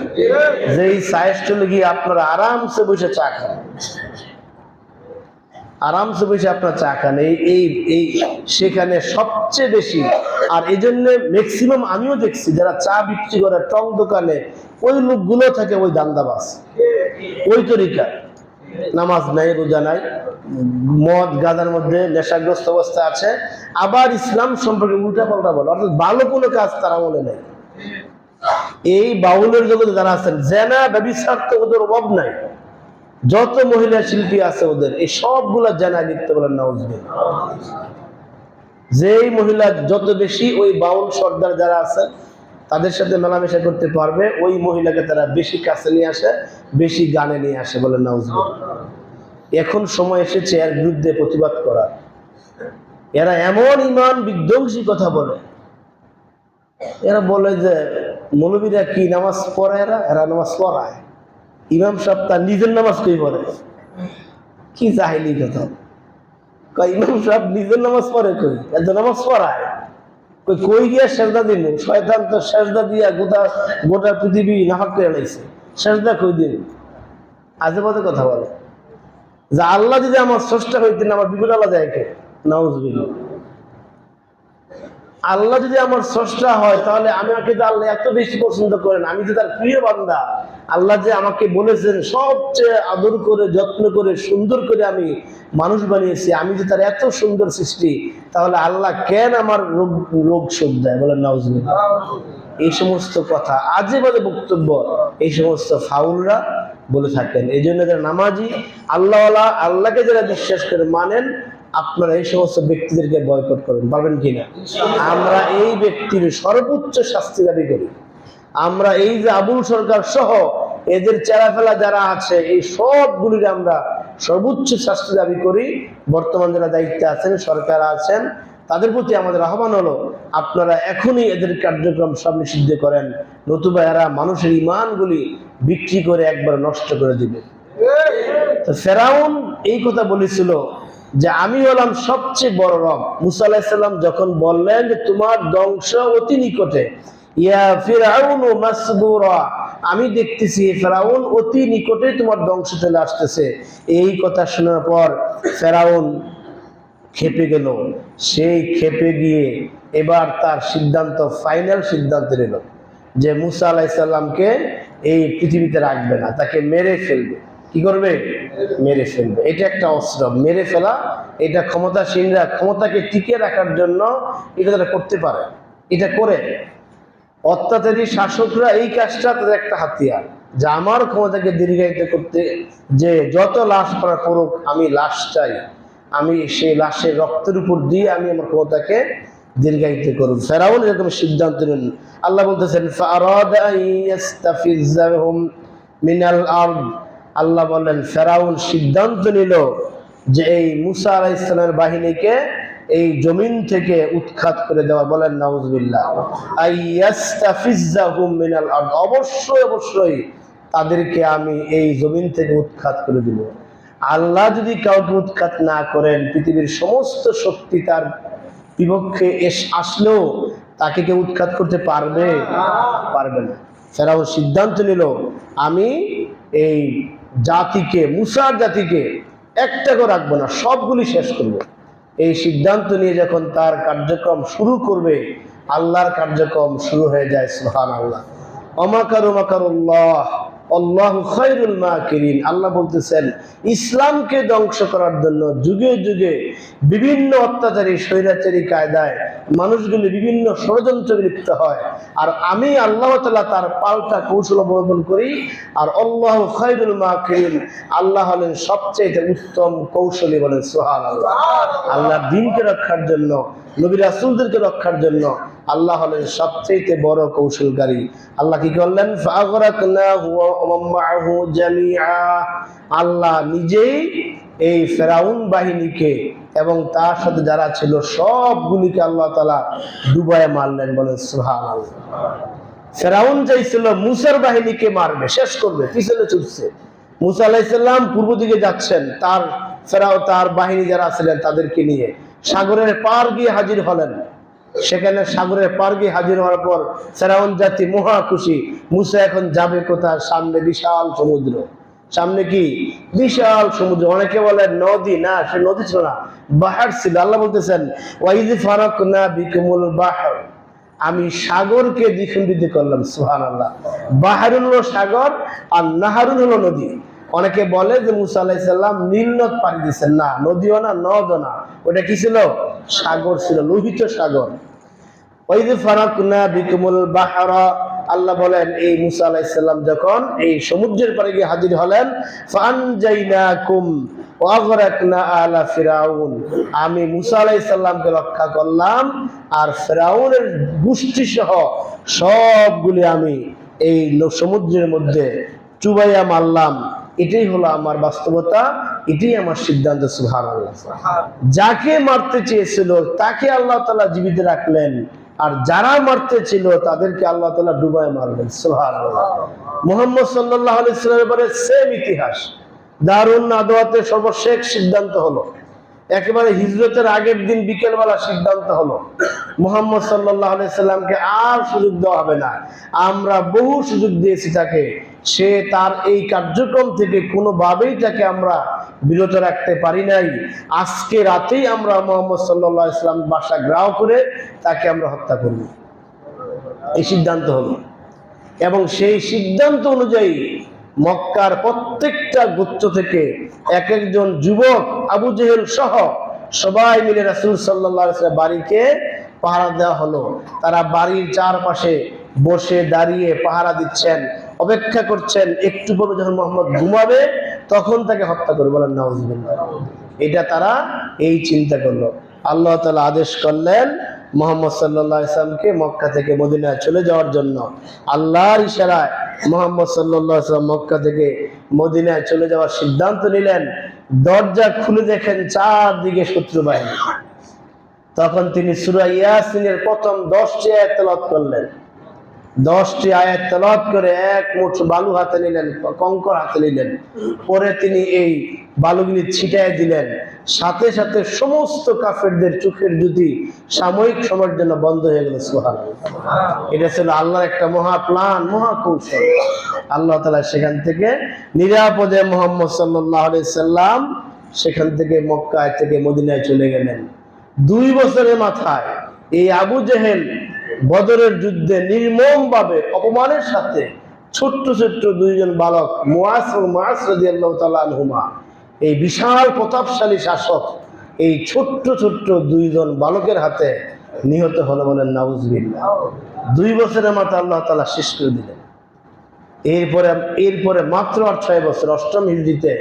যে এই সাহাস্টলে গিয়ে আপনারা আরামসে বসে চা খান, আরামসে বসে আপনার চা খান। এই সেখানে সবচেয়ে বেশি, আর এই জন্য ম্যাক্সিমাম আমিও দেখছি যারা চা বিক্রি করে টং দোকানে, ওই লোকগুলো থাকে ওই দান্দাবাজ, ওই তরিকা। নামাজ নাই, রোজা নাই, মদ গাঁজার মধ্যে নেশাগ্রস্ত অবস্থা আছে, আবার ইসলাম সম্পর্কে উল্টাপাল্টা বলে, অর্থাৎ ভালো কোনো কাজ তারা মনে নেই। এই বাউলের জগতে যারা আছেন, জেনা ব্যভিচার তো ওদের অভাব নাই। যত মহিলা শিল্পী আছে ওদের এই সবগুলা জেনা লিখতে বলেন নাউজুবিল্লাহ। যেই মহিলা যত বেশি ওই বাউল সর্দার যারা আছে তাদের সাথে মেলামেশা করতে পারবে, ওই মহিলাকে তারা বেশি কাছে নিয়ে আসে, বেশি গানে নিয়ে আসে, বলেন নাউজুবিল্লাহ। এখন সময় এসেছে এর বিরুদ্ধে প্রতিবাদ করার। এরা এমন ইমান বিধ্বংসী কথা বলে, এরা বলে যে মৌলবীরা কি নামাজ পড়ে, এরা নামাজ পড়ায়, ইমাম সাহেব তার নিজের নামাজ কই পড়ে? কি জাহিলি কথা। ইমাম সাহেব নিজের নামাজ পড়ে কই? এত নামাজ পড়ায় কই গিয়া সেজদা দিল? শয়তান তো সেজদা দিয়া গোটা পৃথিবী নাফাক করে লাইছে, সেজদা কই দিন? আজে বাজে কথা বলে। যে আল্লাহ যদি আমার স্রষ্টা হইতেন, আমার বিপদ আল্লাহ যায় কে? নাউজুবিল্লাহ। আল্লাহ যদি আমার স্রষ্টা হয়, তাহলে আমাকে যে আল্লাহ এত বেশি পছন্দ করেন, আমি যে তার প্রিয় বান্দা, আল্লাহ যে আমাকে বলেছেন সবচেয়ে আদর করে, যত্ন করে, সুন্দর করে আমি মানুষ বানিয়েছি, আমি যে তার এত সুন্দর সৃষ্টি, তাহলে আল্লাহ কেন আমার রোগ শোধ দেয়? বলেন নাউজুবিল্লাহ। এই সমস্ত কথা, আজে বাজে বক্তব্য এই সমস্ত ফাউলরা বলে থাকেন। এই জন্য যারা নামাজি, আল্লাহওয়ালা, আল্লাহকে যারা বিশ্বাস করে মানেন, আপনারা এই সমস্ত ব্যক্তিদেরকে বয়কট করবেন, পারবেন কিনা? আমরা এই ব্যক্তির সর্বোচ্চ শাস্তি দাবি করি। আমরা এই যে আবুল সরকার সহ এদের চেরাফেলা যারা আছে, এই সবগুলির আমরা সর্বোচ্চ শাস্তি দাবি করি। বর্তমান যারা দায়িত্বে আছেন, সরকার আছেন, তাদের প্রতি আমাদের আহ্বান হলো, আপনারা এখনই এদের কার্যক্রম সব নিষিদ্ধ করেন, নতুবা এরা মানুষের ইমানগুলি বিক্রি করে একবার নষ্ট করে দিবে। তো ফেরাউন এই কথা বলেছিল যে আমি হলাম সবচেয়ে বড় রব। মুসা আলাইহিস সালাম যখন বললেন যে তোমার ধ্বংস অতি নিকটে, ইয়া ফিরআউন মাসবুরা, আমি দেখতেছি ফেরাউন অতি নিকটে তোমার ধ্বংস চলে আসতেছে। এই কথা শোনার পর ফেরাউন খেপে গেল। সেই খেপে গিয়ে এবার তার সিদ্ধান্ত, ফাইনাল সিদ্ধান্ত নিল যে মুসা আলাইহিস সালামকে এই পৃথিবীতে রাখবে না, তাকে মেরে ফেলবে। কি করবে? মেরে ফেলবে। এটা একটা অস্ত্র, মেরে ফেলা। এটা ক্ষমতাসীনরা ক্ষমতাকে টিকে রাখার জন্য এটা তারা করতে পারে, এটা করে। অত্যাচারী শাসকরা এই কাজটা তাদের একটা হাতিয়ার, যে আমার ক্ষমতাকে দীর্ঘায়িত করতে, যে যত লাশ করা করুক, আমি লাশ চাই, আমি সেই লাশের রক্তের উপর দিয়ে আমি আমার ক্ষমতাকে দীর্ঘায়িত করব। ফেরাউন এরকম সিদ্ধান্ত নিলেন। আল্লাহ বলতেছেন ফারাদা ইয়াস্তাফিজাহুম মিনাল আরদ, আল্লাহ বলেন ফেরাউন সিদ্ধান্ত নিল যে এই মুসা আলাইহিস সালামের বাহিনীকে এই জমিন থেকে উৎখাত করে দেওয়া। বলেন নাউজুবিল্লাহ। আইয়াস্তাফিজাহুম মিনাল আরদ, অবশ্যই অবশ্যই তাদেরকে আমি এই জমিন থেকে উৎখাত করে দিব। আল্লাহ যদি কাউকে উৎখাত না করেন, পৃথিবীর সমস্ত শক্তি তার বিপক্ষে আসলেও তাকে কেউ উৎখাত করতে পারবে? পারবে না। ফেরাউন সিদ্ধান্ত নিল আমি এই জাতিকে, মুসার জাতিকে একটা করে রাখবো না, সবগুলি শেষ করবো। এই সিদ্ধান্ত নিয়ে যখন তার কার্যক্রম শুরু করবে, আল্লাহর কার্যক্রম শুরু হয়ে যায়। সুবহানাল্লাহ। ওমাকারু মাকারুল্লাহ আল্লাহু খায়রুল মাকিরিন। আল্লাহ বলতেছেন, ইসলামকে ধ্বংস করার জন্য যুগে যুগে বিভিন্ন অত্যাচারী স্বৈরাচারী কায়দায় মানুষগুলি বিভিন্ন ষড়যন্ত্রে লিপ্ত হয়, আর আমি আল্লাহ তাআলা তার পাল্টা কৌশল অবলম্বন করি। আর আল্লাহু খায়রুল মাকিরিন, আল্লাহ হলেন সবচেয়ে উত্তম কৌশলী। বলেন সুবহানাল্লাহ। আল্লাহর দ্বীনকে রক্ষার জন্য, নবী রাসূলদেরকে রক্ষার জন্য আল্লাহ হলেন সবচেয়ে বড় কৌশলকারী। আল্লাহ কি করলেন? ফাগরাকনাহু ওয়া মা'আহু জামিআ। আল্লাহ নিজেই এই ফেরাউন বাহিনীকে এবং তার সাথে যারা ছিল সবগুলিকে আল্লাহ তাআলা ডুবায় মারলেন। বলেন সুবহানাল্লাহ। ফেরাউন চাইছিল মুসার বাহিনীকে মারবে, শেষ করবে, পিছনে ছুটছে। মুসা আলাইহিস সালাম পূর্ব দিকে যাচ্ছেন, তার বাহিনী যারা ছিলেন তাদেরকে নিয়ে সাগরের পার গিয়ে হাজির হলেন। সেখানে সাগরের পার গিয়ে হাজির হওয়ার পর ফেরাউন জাতি মহা খুশি। মুসা এখন যাবে কোথায়? সামনে বিশাল সমুদ্র। সামনে কি? বিশাল সমুদ্র। অনেকে বলে নদী, না, সে নদী ছিল না, বাহার ছিল। আল্লাহ বলতেছেন, ওয়াইয ফারাকনা বিকুমুল বাহর, আমি সাগরকে দ্বিখণ্ডিত করলাম। সুবহানাল্লাহ। বাহরুল হলো সাগর আর নাহারুল হলো নদী। অনেকে বলে যে মুসা আলাইহিস সালাম নীল নদ পাড়ি দিয়েছেন, না, নদীও না, নদও না, ওটা কি ছিল? সাগর ছিল, লোহিত সাগর। ওয়াইয ফারাকনা বিকুমুল বাহরা, আল্লাহ বলেন এই মুসা আলাইহিস সালাম যখন এই সমুদ্রের পাড়ে গিয়ে হাজির হলেন, ফানজাইনাকুম ওয়া আগরাকনা আলা ফিরাউন, আমি মুসা আলাইহিস সালামকে রক্ষা করলাম আর ফিরাউনের গোষ্ঠী সহ সবগুলি আমি এই সমুদ্রের মধ্যে চুবাইয়া মারলাম। এটাই হলো আমার বাস্তবতা, এটাই আমার সিদ্ধান্ত। সুবহানাল্লাহ। যাকে মারতে চেয়েছিল তাকে আল্লাহ তাআলা জীবিত রাখলেন, আর যারা মারতে ছিল তাদেরকে আল্লাহ তাআলা ডুবায় মারলেন। সুবহানাল্লাহ। মুহাম্মদ সাল্লাল্লাহু আলাইহি ওয়াসাল্লামের ব্যাপারে সেম ইতিহাস। দারুন নাদওয়াতে সর্বশেষ সিদ্ধান্ত হলো, একেবারে হিজরতের আগের দিন বিকেলবেলা সিদ্ধান্ত হলো, মুহাম্মদ সাল্লাল্লাহু আলাইহি সাল্লামকে আর সুযোগ দেওয়া হবে না। আমরা বহু সুযোগ দিয়েছি তাকে, সে তার এই কার্যক্রম থেকে কোনোভাবেই তাকে আমরা বিরত রাখতে পারি নাই। আজকে রাতেই আমরা মুহাম্মদ সাল্লাল্লাহু আলাইহি সাল্লাম বাসা গ্রাহ করে তাকে আমরা হত্যা করব, এই সিদ্ধান্ত হলো। এবং সেই সিদ্ধান্ত অনুযায়ী মক্কার প্রত্যেকটা গোত্র থেকে এক একজন যুবক, আবু জেহেল সহ সবাই মিলে রাসূল সাল্লাল্লাহু আলাইহি ওয়াসাল্লাম বাড়িকে পাহারা দেওয়া হলো। তারা বাড়ির চারপাশে বসে দাঁড়িয়ে পাহারা দিচ্ছেন, অপেক্ষা করছেন একটু পরে যখন মুহাম্মদ ঘুমাবে তখন তাকে হত্যা করবে। বলেন নাউজুবিল্লাহ। এটা তারা এই চিন্তা করলো। আল্লাহ তাআলা আদেশ করলেন মুহাম্মদ সাল্লাল্লাহু আলাইহি ওয়াসাল্লামকে মক্কা থেকে মদিনায় চলে যাওয়ার জন্য। আল্লাহর ইশারায় মুহাম্মদ সাল্লাল্লাহু আলাইহি ওয়াসাল্লাম মক্কা থেকে মদিনায় চলে যাওয়ার সিদ্ধান্ত নিলেন। দরজা খুলে দেখেন চারদিকে শত্রু বাহিনী। তখন তিনি সূরা ইয়াসিনের প্রথম 10টি আয়াত তেলাওয়াত করলেন। 10টি আয়াত তেলাওয়াত করে এক মুঠ বালু হাতে নিলেন, কঙ্কর হাতে নিলেন। পরে তিনি এই বালুগুলি ছিটায় দিলেন। সাথে সাথে সমস্ত কাফেরদের চোখের জ্যোতি সাময়িক সময়ের জন্য বন্ধ হয়ে গেল। সুবহানাল্লাহ। এটা ছিল আল্লাহর একটা মহা প্ল্যান, মহা কৌশল। আল্লাহ তাআলা সেখান থেকে নিরাপদে মুহাম্মদ সাল্লাল্লাহু আলাইহি সাল্লাম সেখান থেকে মক্কা থেকে মদিনায় চলে গেলেন। 2 বছরের মাথায় এই আবু জেহেল বদরের যুদ্ধে নির্মমভাবে অপমানের সাথে ছোট্ট ছোট্ট 2 জন বালক, মুআজ ও মুআজ রাদিয়াল্লাহু তাআলা আনহুমা, এই বিশাল প্রতাপশালী শাসক এই ছোট্ট ছোট্ট 2 জন বালকের হাতে নিহত হলো। বলেন নাউজুবিল্লাহ। 2 বছরের মাথায় আল্লাহ তাআলা শেষ করে দিলেন। এরপরে মাত্র 6 বছর, 8ম হিজরিতে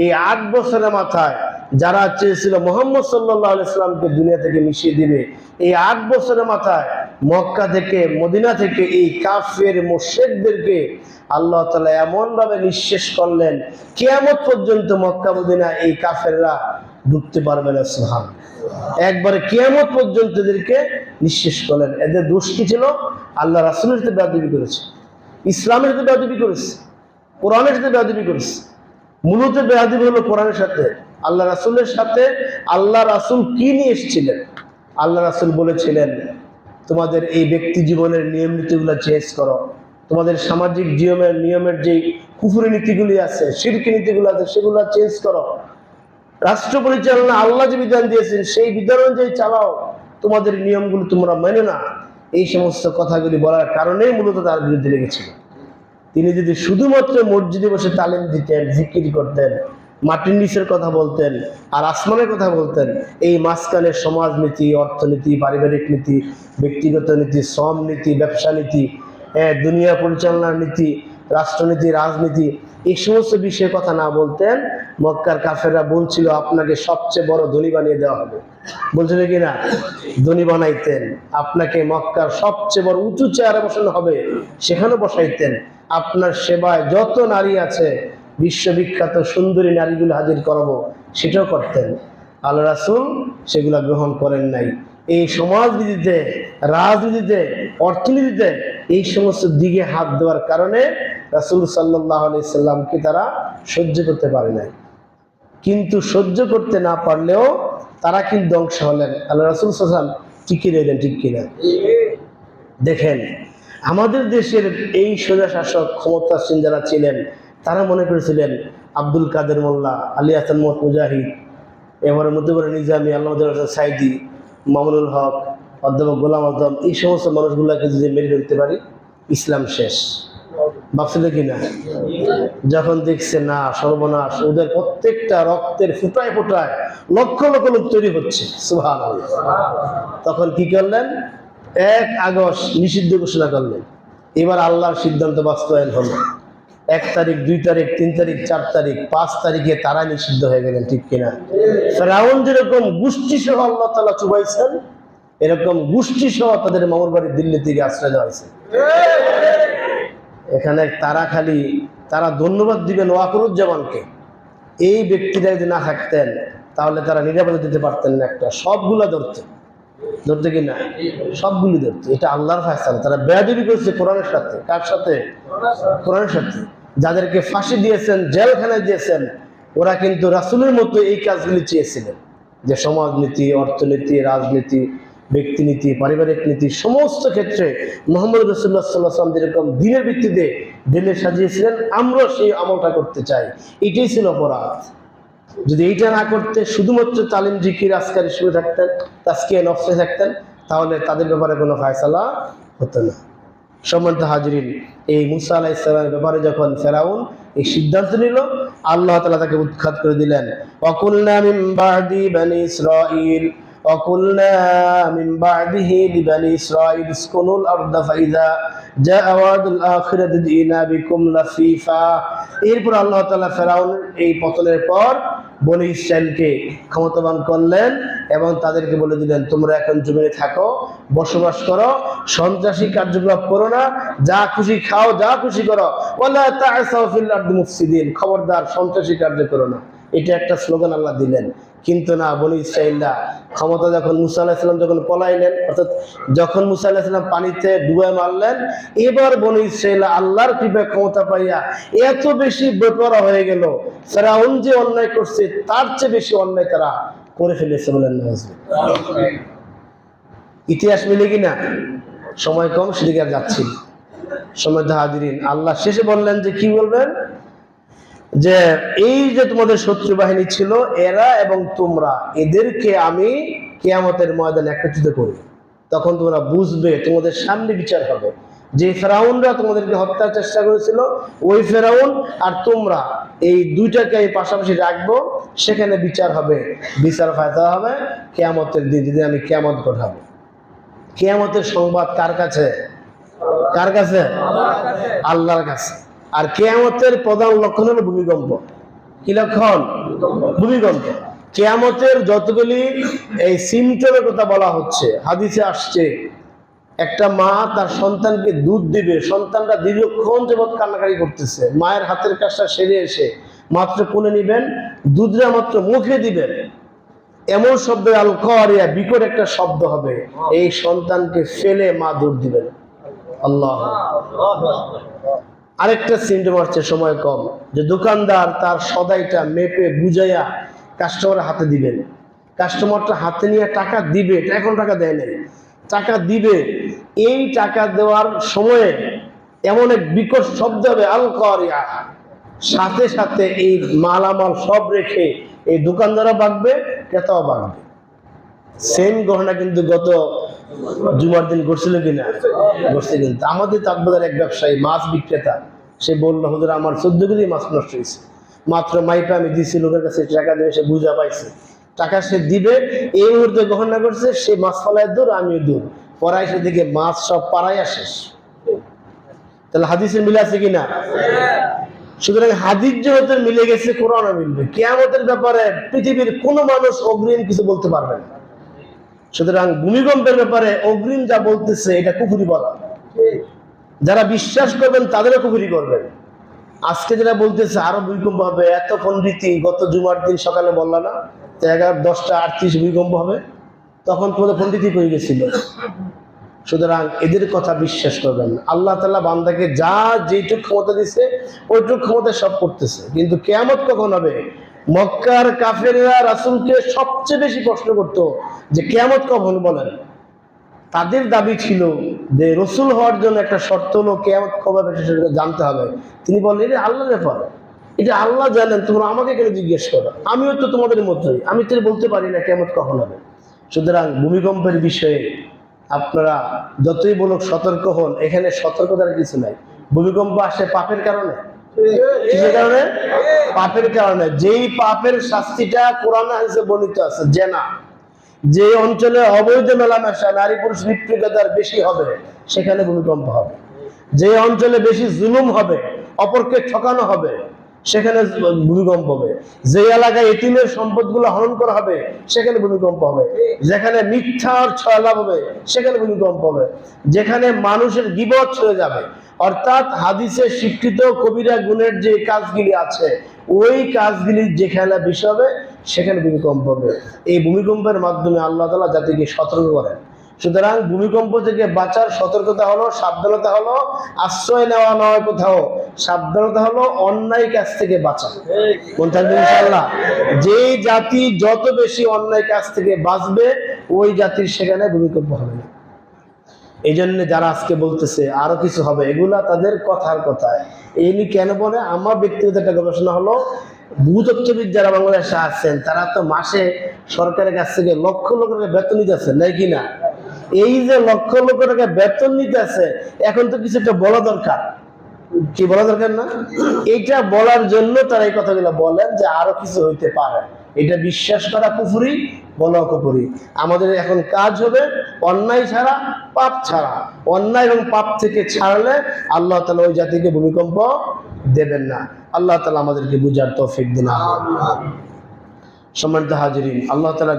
এই 8 বছরের মাথায় যারা চেয়েছিল মুহাম্মদ সাল্লাল্লাহু আলাইহি সাল্লামকে দুনিয়া থেকে মিশিয়ে দিবে, এই 8 বছরের মাথায় মক্কা থেকে মদিনা থেকে এই কাফের মুশরিকদেরকে আল্লাহ তাআলা এমন ভাবে নিঃশেষ করলেন, কিয়ামত পর্যন্ত মক্কা মদিনা এই কাফেররা ঢুকতে পারবে না। সুবহানাল্লাহ। একবারে কিয়ামত পর্যন্ত এদেরকে নিঃশেষ করলেন। এদের দোষ কি ছিল? আল্লাহ রাসূলের সাথে বেয়াদবি করেছে, ইসলামের সাথে বেয়াদবি করেছে, কোরআনের সাথে বেয়াদবি করেছে। মূলত বেয়াদবি হলো কোরআনের সাথে, আল্লাহ রাসূলের সাথে। আল্লাহ রাসূল কি নিয়ে এসেছিলেন? আল্লাহ রাসূল বলেছিলেন, তোমাদের এই ব্যক্তি জীবনের নিয়ম নীতিগুলো চেঞ্জ করো, তোমাদের সামাজিক নিয়মের যে কুফরি নীতিগুলি আছে, শিরকি নীতিগুলো আছে, সেগুলো চেঞ্জ করো। রাষ্ট্র পরিচালনা আল্লাহ যে বিধান দিয়েছেন সেই বিধান অনুযায়ী চালাও, তোমাদের নিয়মগুলো তোমরা মেনে না, এই সমস্ত কথাগুলি বলার কারণেই মূলত তার বিরুদ্ধে লেগেছিল। তিনি যদি শুধুমাত্র মসজিদে বসে তালিম দিতেন, জিকির করতেন, মাটির নিচের কথা বলতেন আর আসমানের কথা বলতেন, এই মাঝখানে সমাজনীতি, অর্থনীতি, পারিবারিক নীতি, ব্যক্তিগত নীতি, শ্রম নীতি, ব্যবসা নীতি, দুনিয়া পরিচালনার নীতি, রাষ্ট্রনীতি, রাজনীতি, এই সমস্ত বিষয়ে কথা না বলতেন, মক্কার কাফেররা বলছিল আপনাকে সবচেয়ে বড় ধনী বানিয়ে দেওয়া হবে। বলছিল কি না? ধনী বানাইতেন, আপনাকে মক্কার সবচেয়ে বড় উঁচু চেয়ারে বসানো হবে, সেখানে বসাইতেন, আপনার সেবায় যত নারী আছে বিশ্ববিখ্যাত সুন্দরী নারীগুলো হাজির করাবো, সেটাও করতেন। আল্লাহ রাসূল সেগুলো গ্রহণ করেন নাই। এই সমাজনীতিতে, রাজনীতিতে, অর্থনীতিতে এই সমস্ত দিকে হাত দেওয়ার কারণে রাসূল সাল্লাল্লাহু আলাইহি সাল্লামকে তারা সহ্য করতে পারে নাই। কিন্তু সহ্য করতে না পারলেও তারা কিন্তু ধ্বংস হলেন। আল্লাহ রাসূল সাল্লাল্লাহু আলাইহি ওয়াসাল্লাম টিকে রইলেন, ঠিক কিনা? দেখেন, আমাদের দেশের এই সোজা শাসক ক্ষমতাসীন যারা ছিলেন, তারা মনে করেছিলেন আব্দুল কাদের মোল্লা, আলী হাসান মুজাহিদ, এবারে মুজিবুর নিজামী, আল্লামা সাইদি, মামুনুল হক, অধ্যাপক গোলাম আজম, এই সমস্ত মানুষগুলোকে যদি মেরে ফেলতে পারি ইসলাম শেষ। ভাবছিল কিনা? যখন দেখছে না সর্বনাশ, ওদের প্রত্যেকটা রক্তের ফুটায় ফুটায় লক্ষ লক্ষ লোক তৈরি হচ্ছে, সুবহানাল্লাহ, তখন কি করলেন? 1 আগস্ট নিষিদ্ধ ঘোষণা করলেন। এবার আল্লাহর সিদ্ধান্ত বাস্তবায়ন হলো। 1 তারিখ, 2 তারিখ, 3 তারিখ, 4 তারিখ, 5 তারিখে তারা নিষিদ্ধ হয়ে গেলেন, ঠিক কিনা? ফেরাউন যেরকম গোষ্ঠী সহ আল্লাহ তাআলা চুবাইছেন, এরকম গোষ্ঠী সহ তাদের মামুর বাড়ি দিল্লি থেকে আশ্রয় দেওয়া হয়েছে। এখানে তারা ধন্যবাদ দিবেন ওয়াকরুজ্জামানকে। এই ব্যক্তিরা যদি না থাকতেন তাহলে তারা নিরাপদে দিতে পারতেন না, একটা সবগুলা ধরতে কিনা, সবগুলি ধরতে। এটা আল্লাহর ফায়সালা। তারা বেয়াদবি করেছে কোরআনের সাথে। কার সাথে? কোরআনের সাথে। যাদেরকে ফাঁসি দিয়েছেন, জেলখানায় দিয়েছেন, ওরা কিন্তু রাসূলের মতো এই কাজগুলি চেয়েছিলেন, যে সমাজনীতি, অর্থনীতি, রাজনীতি, ব্যক্তিনীতি, পারিবারিক নীতি, সমস্ত ক্ষেত্রে মুহাম্মদ রাসূলুল্লাহ সাল্লাল্লাহু আলাইহি ওয়াসাল্লাম যেরকম দ্বীনের ভিত্তিতে দিলে সাজিয়েছিলেন, আমরা সেই আমলটা করতে চাই। এটাই ছিল অপরাধ। যদি এইটা না করতে, শুধুমাত্র তালিম, জিকির, আজকার হিসেবে থাকতেন, তাজকিয়া নফসে থাকতেন, তাহলে তাদের ব্যাপারে কোনো ফায়সালা হতো না। সম্মানিত হাজিরিন, এই মুসা আলাইহিস সালামের ব্যাপারে যখন ফেরাউন এই সিদ্ধান্ত নিল, আল্লাহ তাআলা তাকে উৎখাত করে দিলেন। ওয়াকুলনা মিন বাদি বানি ইসরাঈল وقلنا من بعده لبني إسرائيل اسكنوا الأرض فإذا جاء وعد الآخرة جئنا بكم لفيفا। এরপর আল্লাহ তাআলা ফেরাউনের এই পতনের পর বনি ইসরাইলকে ক্ষমতাবান করলেন এবং তাদেরকে বলে দিলেন, তোমরা এখন জমিনে থাকো, বসবাস করো, সন্ত্রাসী কার্যকলাপ করো না, যা খুশি খাও, যা খুশি করো, ওয়ালা তা'সাউ ফিল আরদি মুফসিদিন, খবরদার সন্ত্রাসী কার্য করো না। এটা একটা স্লোগান আল্লাহ দিলেন। কিন্তু না, বনি ইসরাইলরা ক্ষমতা যখন মুসা আলাইহিস সালাম যখন পলাইলেন, অর্থাৎ যখন মুসা আলাইহিস সালাম পানিতে ডুবায় মারলেন, এবার বনি ইসরাইল আল্লাহর কৃপায় ক্ষমতা পাইয়া এত বেশি বেপরোয়া হয়ে গেল, ফেরাউন যে অন্যায় করছে তার চেয়ে বেশি অন্যায় তারা করে ফেলেছে, বলেন না? ইতিহাস মিলে কিনা? সময় কম, সেদিকে আর যাচ্ছি। সম্মানিত হাজিরিন, আল্লাহ শেষে বললেন যে কি বলবেন, যে এই যে তোমাদের শত্রু বাহিনী ছিল, এরা এবং তোমরা, এদেরকে আমি কিয়ামতের ময়দানে একত্রিত করব। তখন তোমরা বুঝবে, তোমাদের সামনে বিচার হবে। যে ফেরাউনরা তোমাদেরকে হত্যার চেষ্টা করেছিল, ওই ফেরাউন আর তোমরা, এই দুইটাকে আমি পাশাপাশি রাখবো, সেখানে বিচার হবে, বিচার ফায়দা হবে কিয়ামতের দিন, যেদিন আমি কিয়ামত ঘটাবো। কিয়ামতের সংবাদ কার কাছে? কার কাছে? আল্লাহর কাছে। আর কিয়ামতের প্রধান লক্ষণ হলো ভূমিকম্প। কি লক্ষণ? ভূমিকম্প। কিয়ামতের যতগুলি এই সিমটমের কথা বলা হচ্ছে, হাদিসে আসছে, একটা মা তার সন্তানকে দুধ দিবে, সন্তানটা দীর্ঘক্ষণ যাবৎ কান্নাকাটি করতেছে, মায়ের হাতের কাজটা সেরে এসে মাত্র কোলে নিবেন, দুধটা মাত্র মুখে দিবেন, এমন শব্দ আল কারিয়া, বিকট একটা শব্দ হবে, এই সন্তানকে ফেলে মা দুধ দিবেন। আল্লাহ। আরেকটা সিমটম আসছে, সময় কম, যে দোকানদার তার সদাইটা মেপে বুঝাইয়া কাস্টমারের হাতে দিবেন, কাস্টমারটা হাতে নিয়ে টাকা দিবে, এখন টাকা দেয় নাই, টাকা দিবে, এই টাকা দেওয়ার সময়ে এমন এক বিকট শব্দ হবে আল কারিয়া, সাথে সাথে এই মালামাল সব রেখে এই দোকানদারও বাঁকবে, ক্রেতাও বাঁকবে। সেম ঘটনা কিন্তু গত জুমার দিন ঘটছিল কিনা? ঘটছে। কিন্তু আমাদের তাকবাজার এক ব্যবসায়ী মাছ বিক্রেতা, সে বললো হুজুর আমার 14 কেজি মাছ নষ্ট হয়েছে, মাত্র মাইপে আমি দিছি, লোকের কাছে টাকা দেবে, সে বুঝা পাইছে টাকা সে দিবে, এই মুহূর্তে ঘটনা করছে, সে মাছ ফলায় দূর, আমিও দূর, পড়ায় সেদিকে মাছ সব পাড়াইয়া শেষ। তাহলে হাদিসের মিল আছে কিনা? সুতরাং হাদিস যেহেতু মিলে গেছে, কোরআনও মিলবে। কিয়ামতের ব্যাপারে পৃথিবীর কোনো মানুষ অগ্রিম কিছু বলতে পারবে না। সুতরাং ভূমিকম্পের ব্যাপারে অগ্রিম যা বলতেছে এটা কুফরি বলা। যারা বিশ্বাস করবেন তাদেরও কুফরি করবেন। আজকে যারা বলতেছে আরো ভূমিকম্প হবে, এত পণ্ডিতি গত জুমার দিন সকালে বললা না 11:10:38 ভূমিকম্প হবে, তখন তোমাদের পণ্ডিতি করে গেছিল। সুতরাং এদের কথা বিশ্বাস করবেন না। আল্লাহ তাআলা বান্দাকে যা যেটুক ক্ষমতা দিচ্ছে ওইটুক ক্ষমতা সব করতেছে। কিন্তু কিয়ামত কখন হবে? মক্কার কাফেররা রাসূলকে সবচেয়ে বেশি প্রশ্ন করত যে কিয়ামত কখন বলেন। তাদের দাবি ছিল যে রসুল হওয়ার জন্য একটা শর্ত হলো কিয়ামত কবে হবে সেটা জানতে হবে। তিনি বললেন এটা আল্লাহর ব্যাপার, এটা আল্লাহ জানেন, তোমরা আমাকে কেন জিজ্ঞেস করো? আমিও তো তোমাদের মতোই, আমি তো বলতে পারি না কিয়ামত কখন হবে। সুতরাং ভূমিকম্পের বিষয়ে আপনারা যতই বলুক সতর্ক হন, এখানে সতর্কতার কিছু নাই। ভূমিকম্প আসে পাপের কারণে। কিসের কারণে? পাপের কারণে। যেই পাপের শাস্তিটা কোরআনে হাদিসে বর্ণিত আছে, জেনা, যে অঞ্চলে অবৈধ মেলামেশা, নারী পুরুষ লিপ্ততার বেশি হবে, সেখানে ভূমিকম্প হবে। যে অঞ্চলে বেশি জুলুম হবে, অপরকে ঠকানো হবে, সেখানে ভূমিকম্প হবে। যে এলাকায় এতিমের সম্পদগুলো হরণ করা হবে, সেখানে ভূমিকম্প হবে। যেখানে মিথ্যার ছয়লাভ হবে, সেখানে ভূমিকম্প হবে। যেখানে মানুষের গীবত ছড়ে যাবে, অর্থাৎ হাদিসে স্বীকৃত কবিরা গুণের যে কাজগুলি আছে, ওই কাজগুলি যেখানে বেশি হবে, সেখানে ভূমিকম্প হবে। এই ভূমিকম্পের মাধ্যমে আল্লাহ তাআলা জাতিকে সতর্ক করেন। সুতরাং ভূমিকম্প থেকে বাঁচার সতর্কতা হলো, সাবধানতা হলো, আশ্রয় নেওয়া নয় কোথাও, সাবধানতা হলো অন্যায় কাজ থেকে বাঁচা। মনে থাকবে ইনশাআল্লাহ। যে জাতি যত বেশি অন্যায় কাজ থেকে বাঁচবে, ওই জাতির সেখানে ভূমিকম্প হবে না। এই জন্য যারা আজকে বলতেছে আরো কিছু হবে, এগুলা তাদের কথার কথায়। এই নিয়ে কেন বলে, আমার ব্যক্তিগত একটা গবেষণা হলো, ভূতত্ত্ববিদ যারা বাংলাদেশে আছেন, তারা তো মাসে সরকারের কাছ থেকে লক্ষ লক্ষ টাকা বেতন নিতেছে, নাই কিনা? এই যে লক্ষ লক্ষ টাকা বেতন নিতেছে, এখন তো কিছু একটা বলা দরকার। কি বলা দরকার না? এটা বলার জন্য তারা এই কথাগুলো বলেন যে আরো কিছু হইতে পারে। এটা বিশ্বাস করা কুফরি, বলা কুফরি। আমাদের এখন কাজ হবে অন্যায় ছাড়া, পাপ ছাড়া। অন্যায় এবং পাপ থেকে ছাড়লে আল্লাহ তাআলা ওই জাতিকে ভূমিকম্প দেবেন না। আল্লাহ তাআলা আমাদেরকে বুঝার তৌফিক দিন। সম্মানিত হাজিরিন, আল্লাহ তাআলা